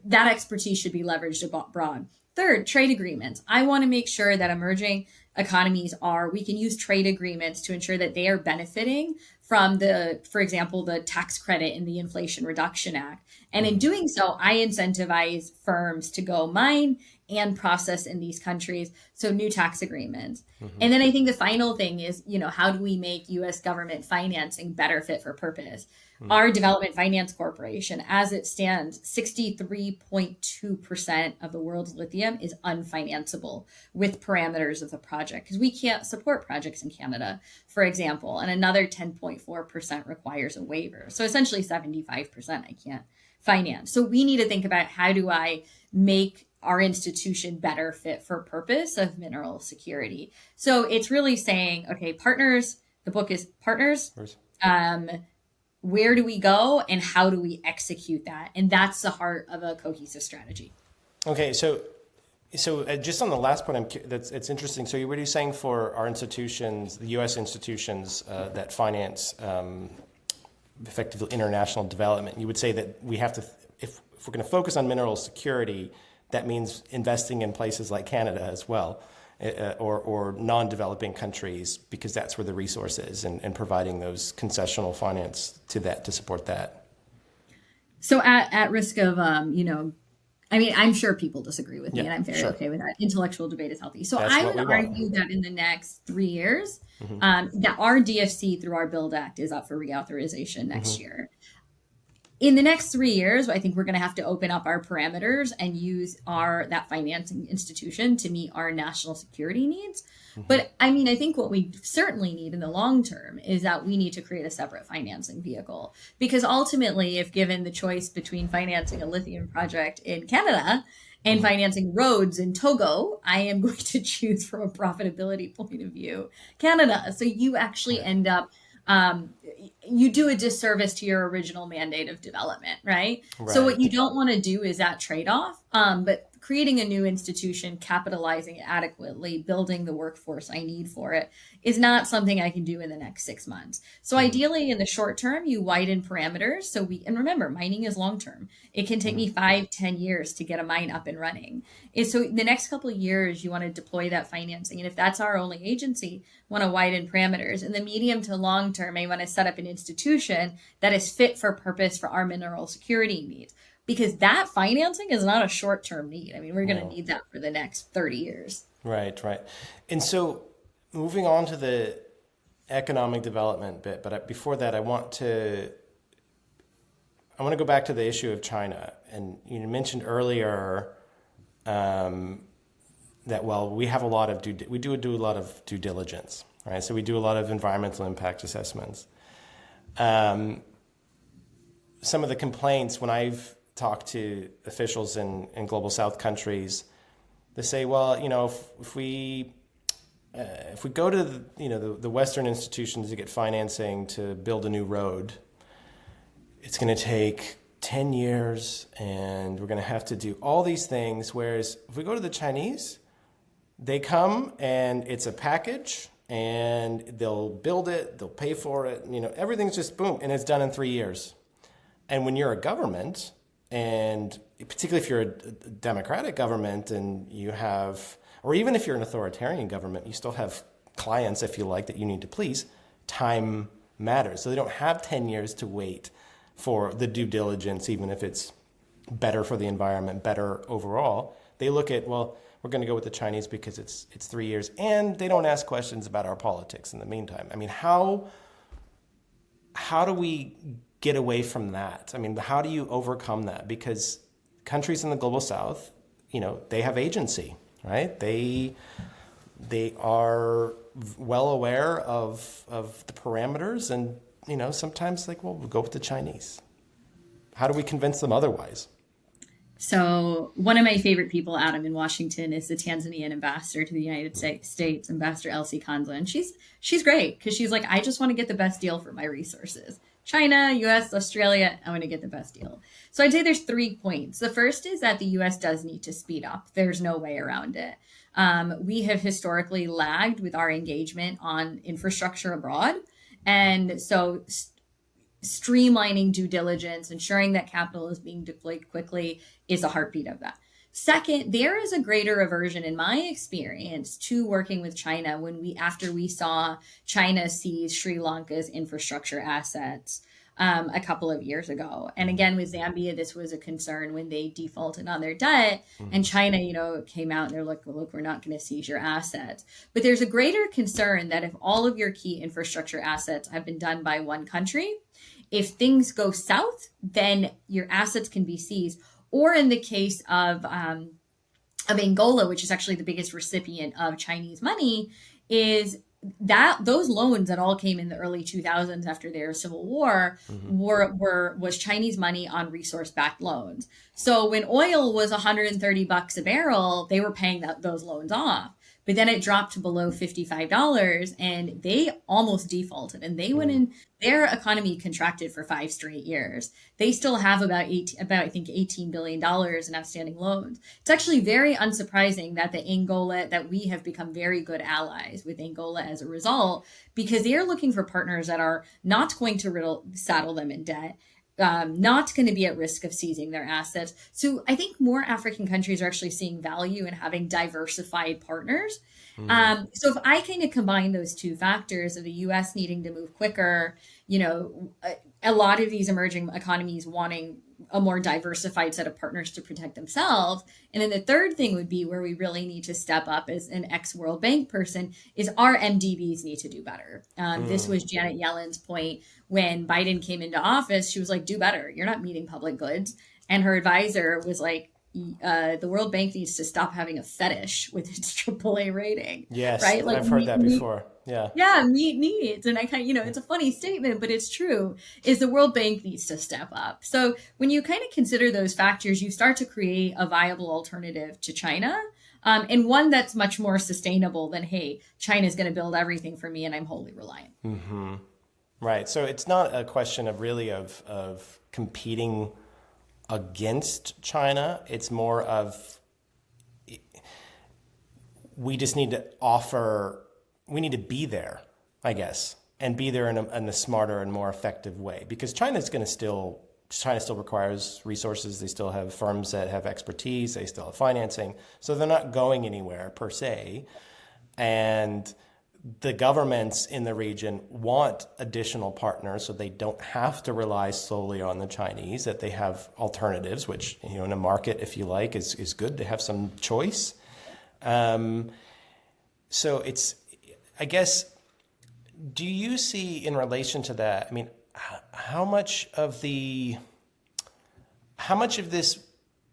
S1: that expertise should be leveraged abroad. Third, trade agreements. I want to make sure that emerging economies we can use trade agreements to ensure that they are benefiting from for example, the tax credit in the Inflation Reduction Act. And in doing so, I incentivize firms to go mine and process in these countries. So new tax agreements. And then I think the final thing is, how do we make U.S. government financing better fit for purpose? Our Development Finance Corporation, as it stands, 63.2% of the world's lithium is unfinanceable with parameters of the project, because we can't support projects in Canada, for example, and another 10.4% requires a waiver. So essentially 75% I can't finance. So we need to think about, how do I make our institution better fit for purpose of mineral security? So it's really saying, okay, partners, the book is Partners. Where do we go and how do we execute that? And that's the heart of a cohesive strategy.
S2: Okay, so just on the last point, it's interesting. So what are you saying for our institutions, the U.S. institutions that finance effectively international development? You would say that we have to, if we're going to focus on mineral security, that means investing in places like Canada as well. or non-developing countries, because that's where the resource is, and providing those concessional finance to support that.
S1: So at risk of, I mean, I'm sure people disagree with me,
S2: Yeah,
S1: and I'm very
S2: sure.
S1: okay with that. Intellectual debate is healthy. So
S2: That's
S1: I
S2: what
S1: would
S2: we want.
S1: argue that in the next 3 years, that our DFC through our Build Act is up for reauthorization next year. In the next 3 years, I think we're going to have to open up our parameters and use that financing institution to meet our national security needs. But I mean, I think what we certainly need in the long term is that we need to create a separate financing vehicle. Because ultimately, if given the choice between financing a lithium project in Canada and financing roads in Togo, I am going to choose from a profitability point of view Canada. So you actually end up you do a disservice to your original mandate of development, right? So what you don't want to do is that trade-off. But creating a new institution, capitalizing it adequately, building the workforce I need for it is not something I can do in the next 6 months. So ideally in the short term, you widen parameters. And remember, mining is long-term. It can take me 5-10 years to get a mine up and running. And so in the next couple of years, you want to deploy that financing. And if that's our only agency, want to widen parameters. In the medium to long term, I want to set up an institution that is fit for purpose for our mineral security needs, because that financing is not a short-term need. I mean, we're going to need that for the next 30 years.
S2: Right. And so moving on to the economic development bit, but before that, I want to go back to the issue of China. And you mentioned earlier that, well, we have a lot of we do a lot of due diligence, right? So we do a lot of environmental impact assessments. Some of the complaints when I've talked to officials in global South countries, they say, well, if we go to the Western institutions to get financing to build a new road, it's going to take 10 years and we're going to have to do all these things. Whereas if we go to the Chinese, they come and it's a package and they'll build it, they'll pay for it, everything's just boom, and it's done in 3 years. And when you're a government, and particularly if you're a democratic government and you have, or even if you're an authoritarian government, you still have clients, if you like, that you need to please, time matters. So they don't have 10 years to wait for the due diligence, even if it's better for the environment, better overall. They look at, well, we're going to go with the Chinese because it's 3 years, and they don't ask questions about our politics in the meantime. I mean, how do we get away from that? I mean, how do you overcome that? Because countries in the global South, they have agency, right? They are well aware of the parameters, and sometimes like, well, we'll go with the Chinese. How do we convince them otherwise?
S1: So one of my favorite people, Adam, in Washington is the Tanzanian ambassador to the United States, Ambassador Elsie Kanza. And she's great because she's like, I just want to get the best deal for my resources. China, US, Australia, I want to get the best deal. So I'd say there's 3 points. The first is that the US does need to speed up. There's no way around it. We have historically lagged with our engagement on infrastructure abroad. And so streamlining due diligence, ensuring that capital is being deployed quickly is a heartbeat of that. Second, there is a greater aversion in my experience to working with China after we saw China seize Sri Lanka's infrastructure assets a couple of years ago. And again, with Zambia, this was a concern when they defaulted on their debt, and China, came out and they're like, well, look, we're not going to seize your assets. But there's a greater concern that if all of your key infrastructure assets have been done by one country, if things go south, then your assets can be seized. Or in the case of Angola, which is actually the biggest recipient of Chinese money, is that those loans that all came in the early 2000s after their civil war was Chinese money on resource-backed loans. So when oil was $130 a barrel, they were paying those loans off. But then it dropped to below $55 and they almost defaulted, and they went in, their economy contracted for 5 straight years. They still have about I think $18 billion in outstanding loans. It's actually very unsurprising that we have become very good allies with Angola as a result, because they are looking for partners that are not going to saddle them in debt, not going to be at risk of seizing their assets. So I think more African countries are actually seeing value in having diversified partners.
S2: Mm.
S1: So if I kind of combine those two factors of the US needing to move quicker, a lot of these emerging economies wanting a more diversified set of partners to protect themselves. And then the third thing would be where we really need to step up as an ex-World Bank person is our MDBs need to do better. This was Janet Yellen's point when Biden came into office. She was like, do better. You're not meeting public goods. And her advisor was like, the World Bank needs to stop having a fetish with its AAA rating.
S2: Yes,
S1: right? Like
S2: I've heard that before. Yeah.
S1: yeah, meet needs. And I kind of, it's a funny statement, but it's true, is the World Bank needs to step up. So when you kind of consider those factors, you start to create a viable alternative to China. And one that's much more sustainable than, hey, China's going to build everything for me and I'm wholly reliant.
S2: Mm-hmm. Right. So it's not a question of really of competing against China. It's more of we just need to we need to be there, I guess, and be there in a smarter and more effective way, because China still requires resources. They still have firms that have expertise. They still have financing. So they're not going anywhere per se. And the governments in the region want additional partners so they don't have to rely solely on the Chinese, that they have alternatives, which, in a market, if you like, is good to have some choice. So I guess, do you see in relation to that, I mean, how much of this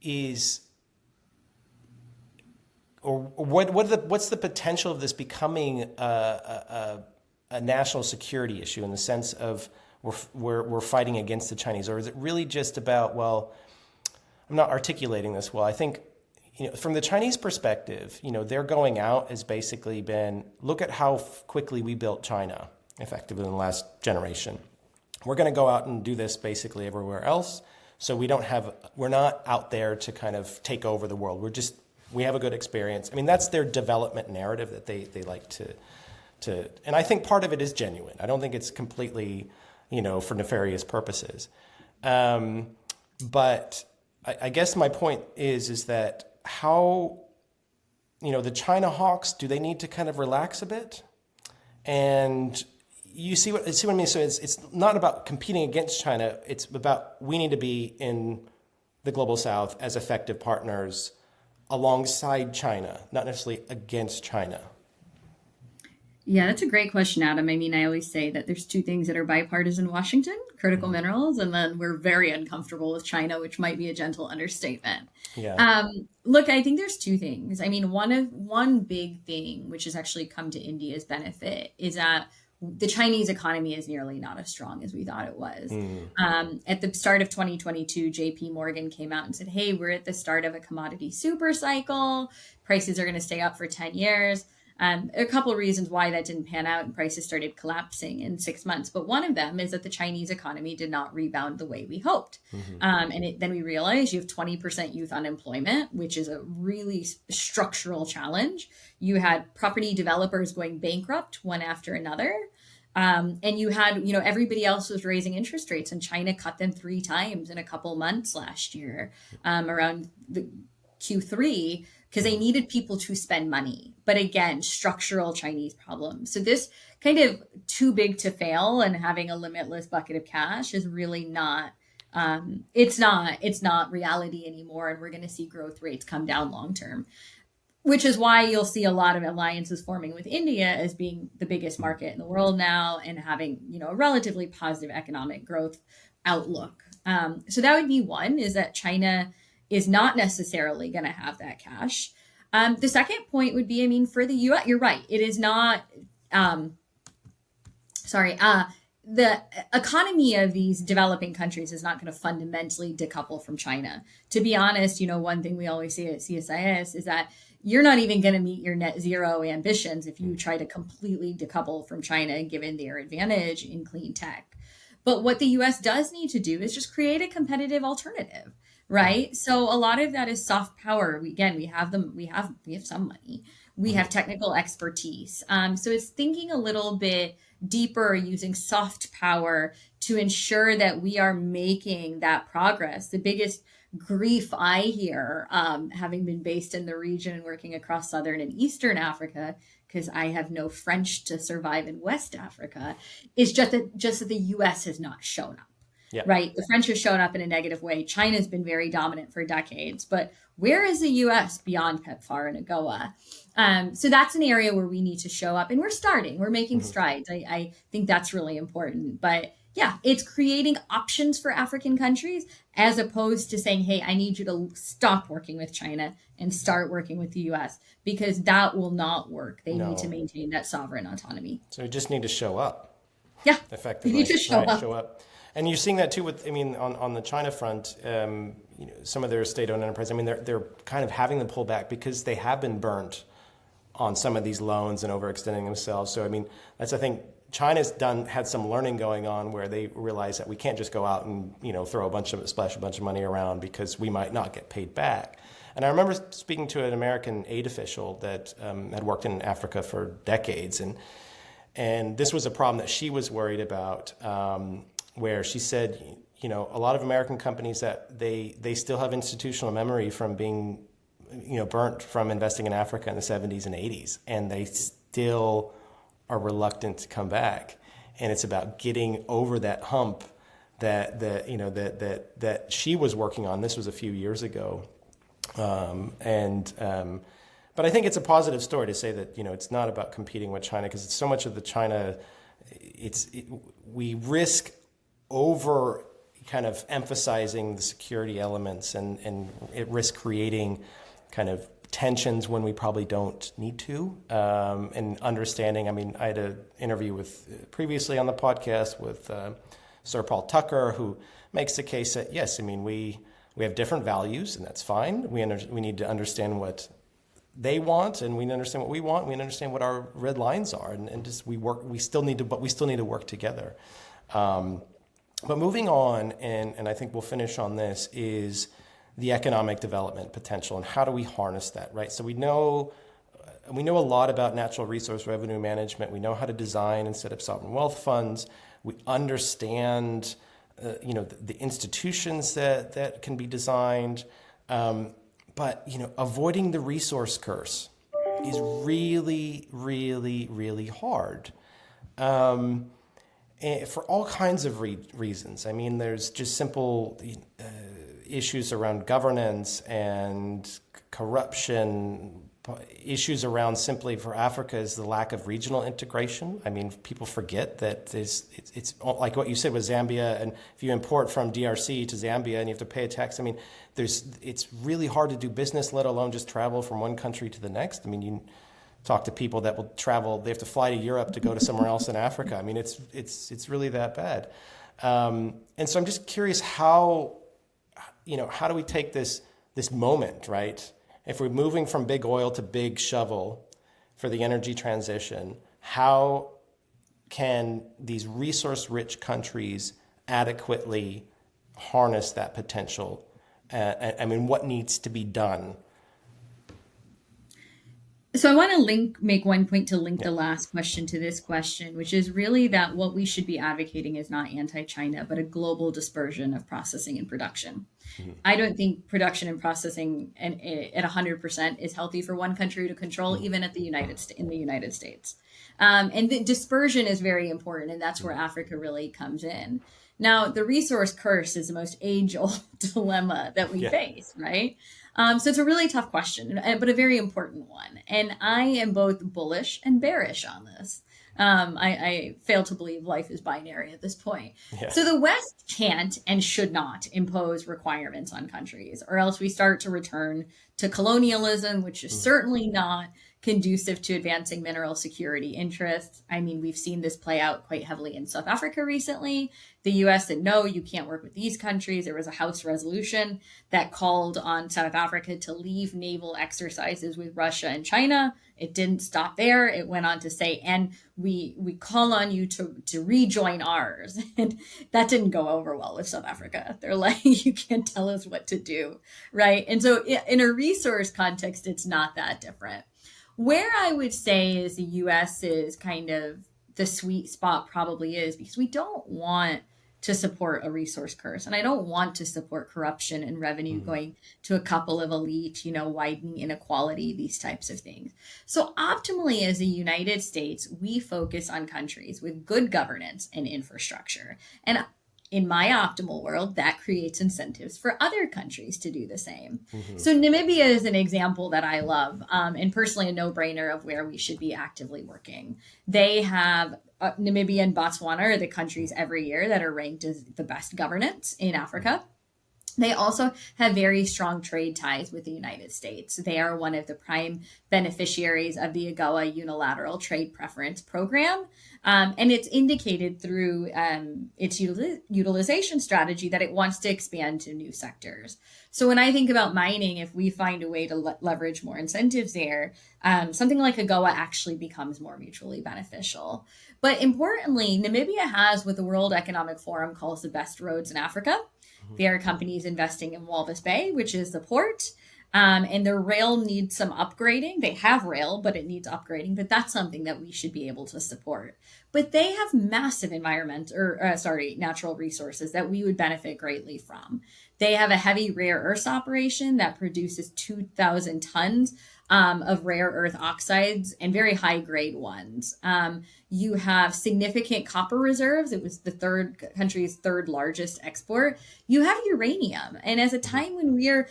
S2: is, or what's the potential of this becoming a national security issue in the sense of we're fighting against the Chinese, or is it really just about, well, I'm not articulating this well. I think, from the Chinese perspective, their going out has basically been, look at how quickly we built China effectively in the last generation. We're going to go out and do this basically everywhere else. So we're not out there to kind of take over the world. We have a good experience. I mean, that's their development narrative that they like to, and I think part of it is genuine. I don't think it's completely, for nefarious purposes. But I guess my point is that how, the China hawks, do they need to kind of relax a bit? And you see what I mean? So it's not about competing against China. It's about, we need to be in the global South as effective partners alongside China, not necessarily against China.
S1: Yeah, that's a great question, Adam. I mean, I always say that there's two things that are bipartisan in Washington, critical minerals, and then we're very uncomfortable with China, which might be a gentle understatement.
S2: Yeah.
S1: Look, I think there's two things. I mean, one big thing, which has actually come to India's benefit, is that the Chinese economy is nearly not as strong as we thought it was. At the start of 2022, JP Morgan came out and said, hey, we're at the start of a commodity super cycle. Prices are going to stay up for 10 years. A couple of reasons why that didn't pan out and prices started collapsing in 6 months. But one of them is that the Chinese economy did not rebound the way we hoped. Then we realized you have 20% youth unemployment, which is a really structural challenge. You had property developers going bankrupt one after another. And you had, everybody else was raising interest rates, and China cut them 3 times in a couple months last year, around the Q3, because they needed people to spend money. But again, structural Chinese problems. So this kind of too big to fail and having a limitless bucket of cash is really not, it's not reality anymore. And we're going to see growth rates come down long term, which is why you'll see a lot of alliances forming with India as being the biggest market in the world now and having, a relatively positive economic growth outlook. So that would be one, is that China is not necessarily going to have that cash. The second point would be, I mean, for the U.S., you're right. It is not, the economy of these developing countries is not going to fundamentally decouple from China. To be honest, one thing we always say at CSIS is that you're not even going to meet your net zero ambitions if you try to completely decouple from China, given their advantage in clean tech. But what the U.S. does need to do is just create a competitive alternative. Right. So a lot of that is soft power. We have some money. We have technical expertise. So it's thinking a little bit deeper, using soft power to ensure that we are making that progress. The biggest grief I hear, having been based in the region and working across Southern and Eastern Africa, because I have no French to survive in West Africa, is just that the US has not shown up.
S2: Yeah.
S1: Right. The French have shown up in a negative way. China's been very dominant for decades, but where is the US beyond PEPFAR and AGOA? So that's an area where we need to show up, and we're making strides. I think that's really important. But yeah, it's creating options for African countries as opposed to saying, hey, I need you to stop working with China and start working with the US, because that will not work. They need to maintain that sovereign autonomy.
S2: So we just need to show up.
S1: Yeah.
S2: Effectively.
S1: You need to show up.
S2: Show up. And you're seeing that too with, on the China front, some of their state-owned enterprises, they're kind of having them pull back because they have been burnt on some of these loans and overextending themselves. So, I think China's had some learning going on where they realize that we can't just go out and, splash a bunch of money around because we might not get paid back. And I remember speaking to an American aid official that had worked in Africa for decades, and this was a problem that she was worried about, where she said, a lot of American companies that they still have institutional memory from being, burnt from investing in Africa in the 70s and 80s, and they still are reluctant to come back. And it's about getting over that hump that she was working on. This was a few years ago, but I think it's a positive story to say that it's not about competing with China, because it's so much of the China. We risk over kind of emphasizing the security elements, and it risks creating kind of tensions when we probably don't need to, and understanding. I had an interview previously on the podcast with Sir Paul Tucker, who makes the case that yes, we have different values, and that's fine. We need to understand what they want, and we understand what we want. We understand what our red lines are, and just we still need to work together. But moving on, and I think we'll finish on this, is the economic development potential, and how do we harness that, right? So we know a lot about natural resource revenue management. We know how to design and set up sovereign wealth funds. We understand, the institutions that can be designed. But avoiding the resource curse is really, really, really hard. For all kinds of reasons. There's just simple issues around governance and corruption, issues around, simply for Africa, is the lack of regional integration. People forget that it's like what you said with Zambia, and if you import from DRC to Zambia and you have to pay a tax, it's really hard to do business, let alone just travel from one country to the next. You talk to people that will travel; they have to fly to Europe to go to somewhere else in Africa. It's really that bad. And so I'm just curious how do we take this moment, right? If we're moving from big oil to big shovel for the energy transition, how can these resource-rich countries adequately harness that potential? What needs to be done?
S1: So I want to make one point to link the last question to this question, which is really that what we should be advocating is not anti-China, but a global dispersion of processing and production. Mm-hmm. I don't think production and processing at 100% is healthy for one country to control, even in the United States. And the dispersion is very important, and that's where Africa really comes in. Now, the resource curse is the most age-old dilemma that we face, right? So it's a really tough question, but a very important one. And I am both bullish and bearish on this. I fail to believe life is binary at this point. Yeah. So the West can't and should not impose requirements on countries, or else we start to return to colonialism, which is certainly not conducive to advancing mineral security interests. We've seen this play out quite heavily in South Africa recently. The US said, no, you can't work with these countries. There was a House resolution that called on South Africa to leave naval exercises with Russia and China. It didn't stop there. It went on to say, and we call on you to rejoin ours. And that didn't go over well with South Africa. They're like, you can't tell us what to do, right? And so in a resource context, it's not that different. Where I would say is the US is kind of the sweet spot probably is, because we don't want to support a resource curse. And I don't want to support corruption and revenue going to a couple of elite, widening inequality, these types of things. So optimally, as a United States, we focus on countries with good governance and infrastructure. And in my optimal world, that creates incentives for other countries to do the same. So Namibia is an example that I love, and personally a no-brainer of where we should be actively working. They have Namibia and Botswana are the countries every year that are ranked as the best governance in Africa. They also have very strong trade ties with the United States. They are one of the prime beneficiaries of the AGOA unilateral trade preference program. And it's indicated through its utilization strategy that it wants to expand to new sectors. So when I think about mining, if we find a way to leverage more incentives there, something like AGOA actually becomes more mutually beneficial. But importantly, Namibia has what the World Economic Forum calls the best roads in Africa. There are companies investing in Walvis Bay, which is the port, and their rail needs some upgrading. They have rail, but it needs upgrading. But that's something that we should be able to support. But they have massive natural resources that we would benefit greatly from. They have a heavy rare earths operation that produces 2,000 tons of rare earth oxides and very high grade ones. You have significant copper reserves. It was the country's third largest export. You have uranium. And as a time when we are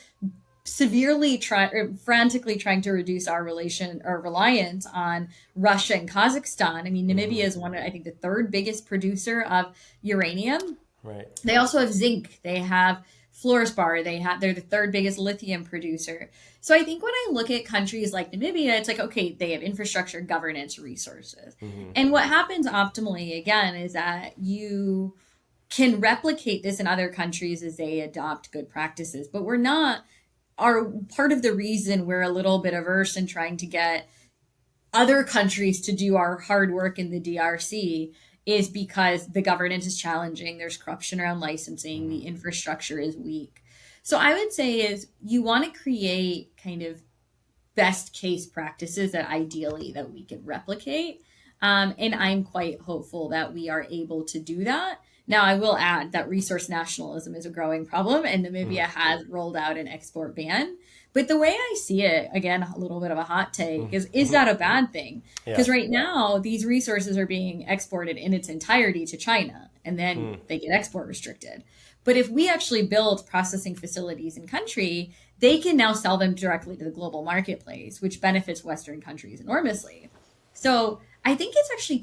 S1: frantically trying to reduce our reliance on Russia and Kazakhstan. I mean, Namibia is I think the third biggest producer of uranium.
S2: Right.
S1: They also have zinc. They have fluorspar. They're the third biggest lithium producer. So I think when I look at countries like Namibia, it's like, okay, they have infrastructure, governance, resources. And what happens optimally, again, is that you can replicate this in other countries as they adopt good practices. But part of the reason we're a little bit averse in trying to get other countries to do our hard work in the DRC is because the governance is challenging. There's corruption around licensing. The infrastructure is weak. So I would say is you want to create kind of best case practices that ideally that we could replicate. And I'm quite hopeful that we are able to do that. Now, I will add that resource nationalism is a growing problem, and Namibia has rolled out an export ban. But the way I see it, again, a little bit of a hot take, is that a bad thing? Because right now, these resources are being exported in its entirety to China, and then they get export restricted. But if we actually build processing facilities in country, they can now sell them directly to the global marketplace, which benefits Western countries enormously. So I think it's actually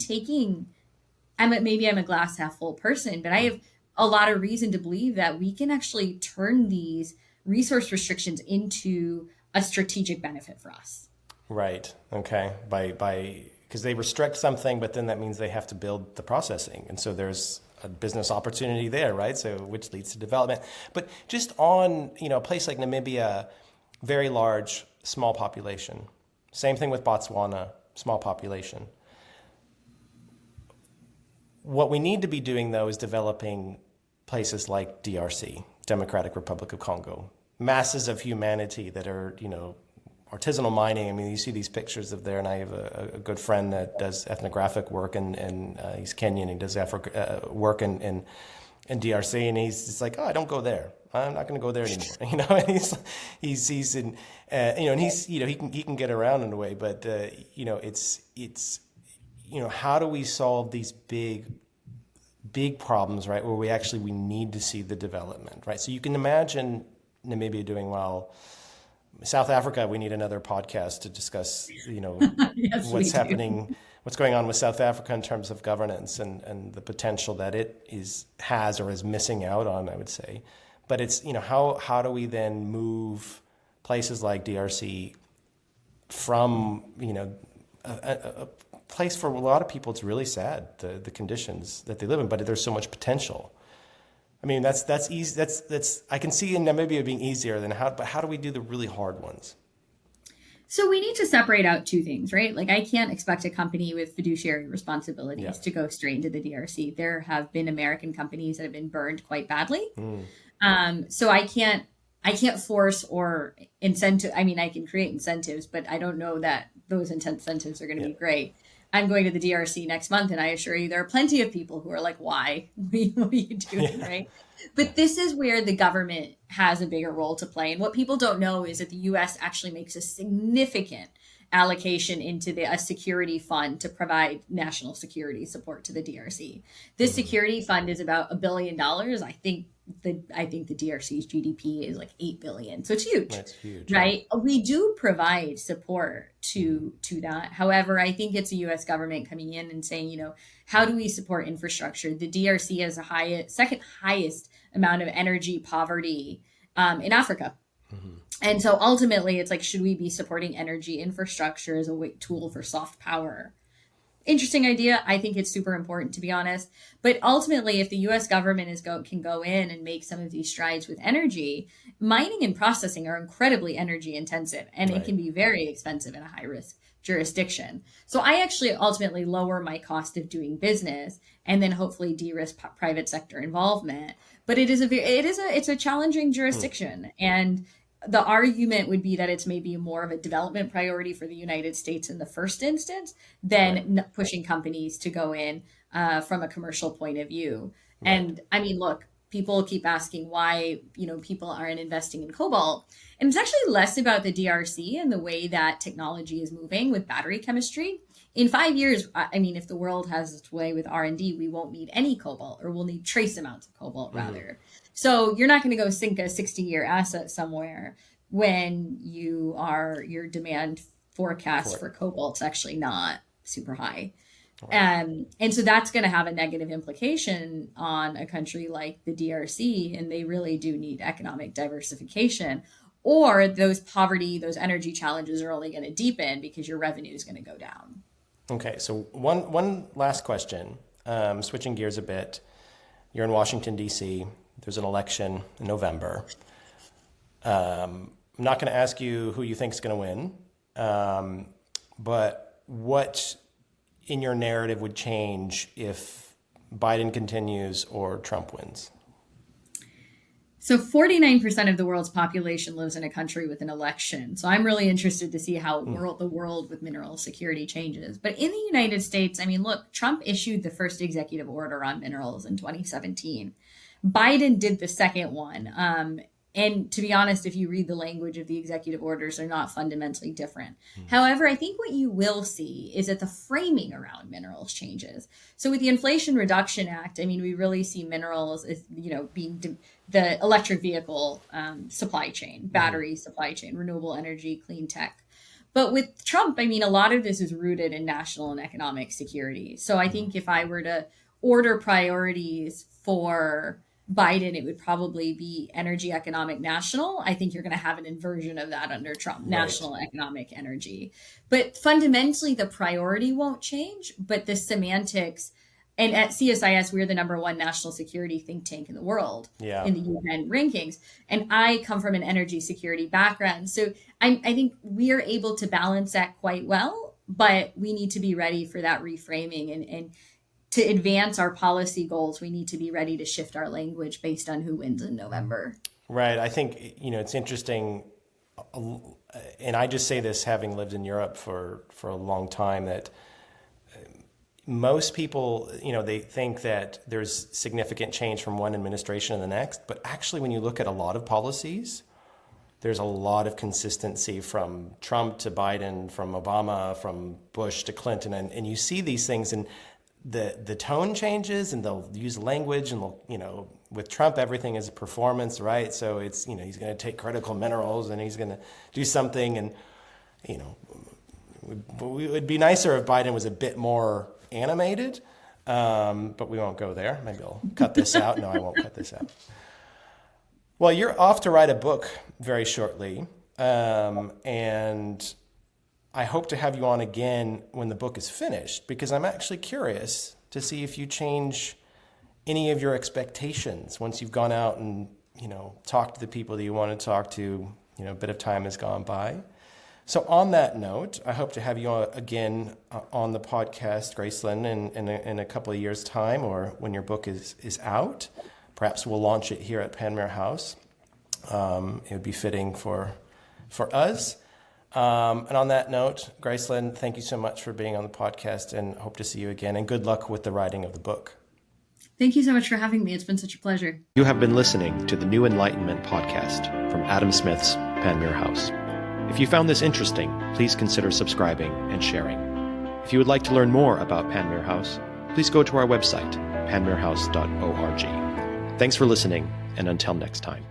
S1: maybe I'm a glass half full person, but I have a lot of reason to believe that we can actually turn these resource restrictions into a strategic benefit for us.
S2: Right. Okay. Because they restrict something, but then that means they have to build the processing. And so there's a business opportunity there, right? So which leads to development. But just on, a place like Namibia, very large, small population. Same thing with Botswana, small population. What we need to be doing, though, is developing places like DRC, Democratic Republic of Congo, masses of humanity that are, artisanal mining. I mean, you see these pictures of there, and I have a good friend that does ethnographic work, and he's Kenyan. He does work in DRC, and he's just like, oh, I don't go there. I'm not going to go there anymore. And he's in, and he's he can get around in a way, but it's how do we solve these big problems, right? Where we need to see the development, right? So you can imagine Namibia doing well. South Africa, we need another podcast to discuss,
S1: Yes,
S2: what's happening, what's going on with South Africa in terms of governance and the potential that it has or is missing out on, I would say. But it's, how do we then move places like DRC from, a place for a lot of people, it's really sad, the conditions that they live in, but there's so much potential. I mean, that's easy. That's I can see in Namibia being easier but how do we do the really hard ones?
S1: So we need to separate out two things, right? Like I can't expect a company with fiduciary responsibilities to go straight into the DRC. There have been American companies that have been burned quite badly. So I can't force or incentive. I mean, I can create incentives, but I don't know that those incentives are going to be great. I'm going to the DRC next month, and I assure you there are plenty of people who are like, why? What are you doing, right? But this is where the government has a bigger role to play. And what people don't know is that the US actually makes a significant allocation into a security fund to provide national security support to the DRC. This security fund is about $1 billion. I think the DRC's GDP is like 8 billion. So it's huge.
S2: That's huge.
S1: Right? We do provide support to that. However, I think it's the US government coming in and saying, how do we support infrastructure? The DRC has the second highest amount of energy poverty in Africa. And so ultimately, it's like, should we be supporting energy infrastructure as a tool for soft power? Interesting idea. I think it's super important, to be honest. But ultimately, if the US government can go in and make some of these strides with energy, mining and processing are incredibly energy intensive, and it can be very expensive in a high risk jurisdiction. So I actually ultimately lower my cost of doing business and then hopefully de-risk private sector involvement. But it's a challenging jurisdiction. And the argument would be that it's maybe more of a development priority for the United States in the first instance than pushing companies to go in from a commercial point of view. Right. And I mean, look, people keep asking why, people aren't investing in cobalt. And it's actually less about the DRC and the way that technology is moving with battery chemistry. In 5 years, I mean, if the world has its way with R&D, we won't need any cobalt, or we'll need trace amounts of cobalt rather. So you're not going to go sink a 60-year asset somewhere when your demand forecast for cobalt's actually not super high. And so that's going to have a negative implication on a country like the DRC, and they really do need economic diversification, or those energy challenges are only going to deepen because your revenue is going to go down.
S2: Okay, so one last question, switching gears a bit. You're in Washington, D.C. There's an election in November. I'm not going to ask you who you think is going to win, but what in your narrative would change if Biden continues or Trump wins?
S1: So 49% of the world's population lives in a country with an election. So I'm really interested to see how the world with mineral security changes. But in the United States, I mean, look, Trump issued the first executive order on minerals in 2017. Biden did the second one. And to be honest, if you read the language of the executive orders, they're not fundamentally different. However, I think what you will see is that the framing around minerals changes. So with the Inflation Reduction Act, I mean, we really see minerals as, being the electric vehicle supply chain, battery supply chain, renewable energy, clean tech. But with Trump, I mean, a lot of this is rooted in national and economic security. So I think if I were to order priorities for Biden, it would probably be energy, economic, national. I think you're going to have an inversion of that under Trump, national, economic, energy. But fundamentally, the priority won't change, but the semantics. And at CSIS, we're the #1 national security think tank in the world in the UN rankings. And I come from an energy security background. So I think we are able to balance that quite well, but we need to be ready for that reframing. And to advance our policy goals, we need to be ready to shift our language based on who wins in November.
S2: Right. I think, it's interesting, and I just say this having lived in Europe for a long time, that most people, they think that there's significant change from one administration to the next. But actually, when you look at a lot of policies, there's a lot of consistency from Trump to Biden, from Obama, from Bush to Clinton. And you see these things, and the tone changes, and they'll use language, and with Trump, everything is a performance, right? So it's, he's going to take critical minerals and he's going to do something. And, it would be nicer if Biden was a bit more animated, but we won't go there. Maybe I'll cut this out. No, I won't cut this out. Well, you're off to write a book very shortly, and I hope to have you on again when the book is finished, because I'm actually curious to see if you change any of your expectations once you've gone out and, talked to the people that you want to talk to, a bit of time has gone by. So on that note, I hope to have you again on the podcast, Gracelin, in a couple of years' time, or when your book is out. Perhaps we'll launch it here at Panmure House. It would be fitting for us. And on that note, Gracelin, thank you so much for being on the podcast and hope to see you again. And good luck with the writing of the book.
S1: Thank you so much for having me. It's been such a pleasure.
S2: You have been listening to the New Enlightenment podcast from Adam Smith's Panmure House. If you found this interesting, please consider subscribing and sharing. If you would like to learn more about Panmure House, please go to our website, panmurehouse.org. Thanks for listening, and until next time.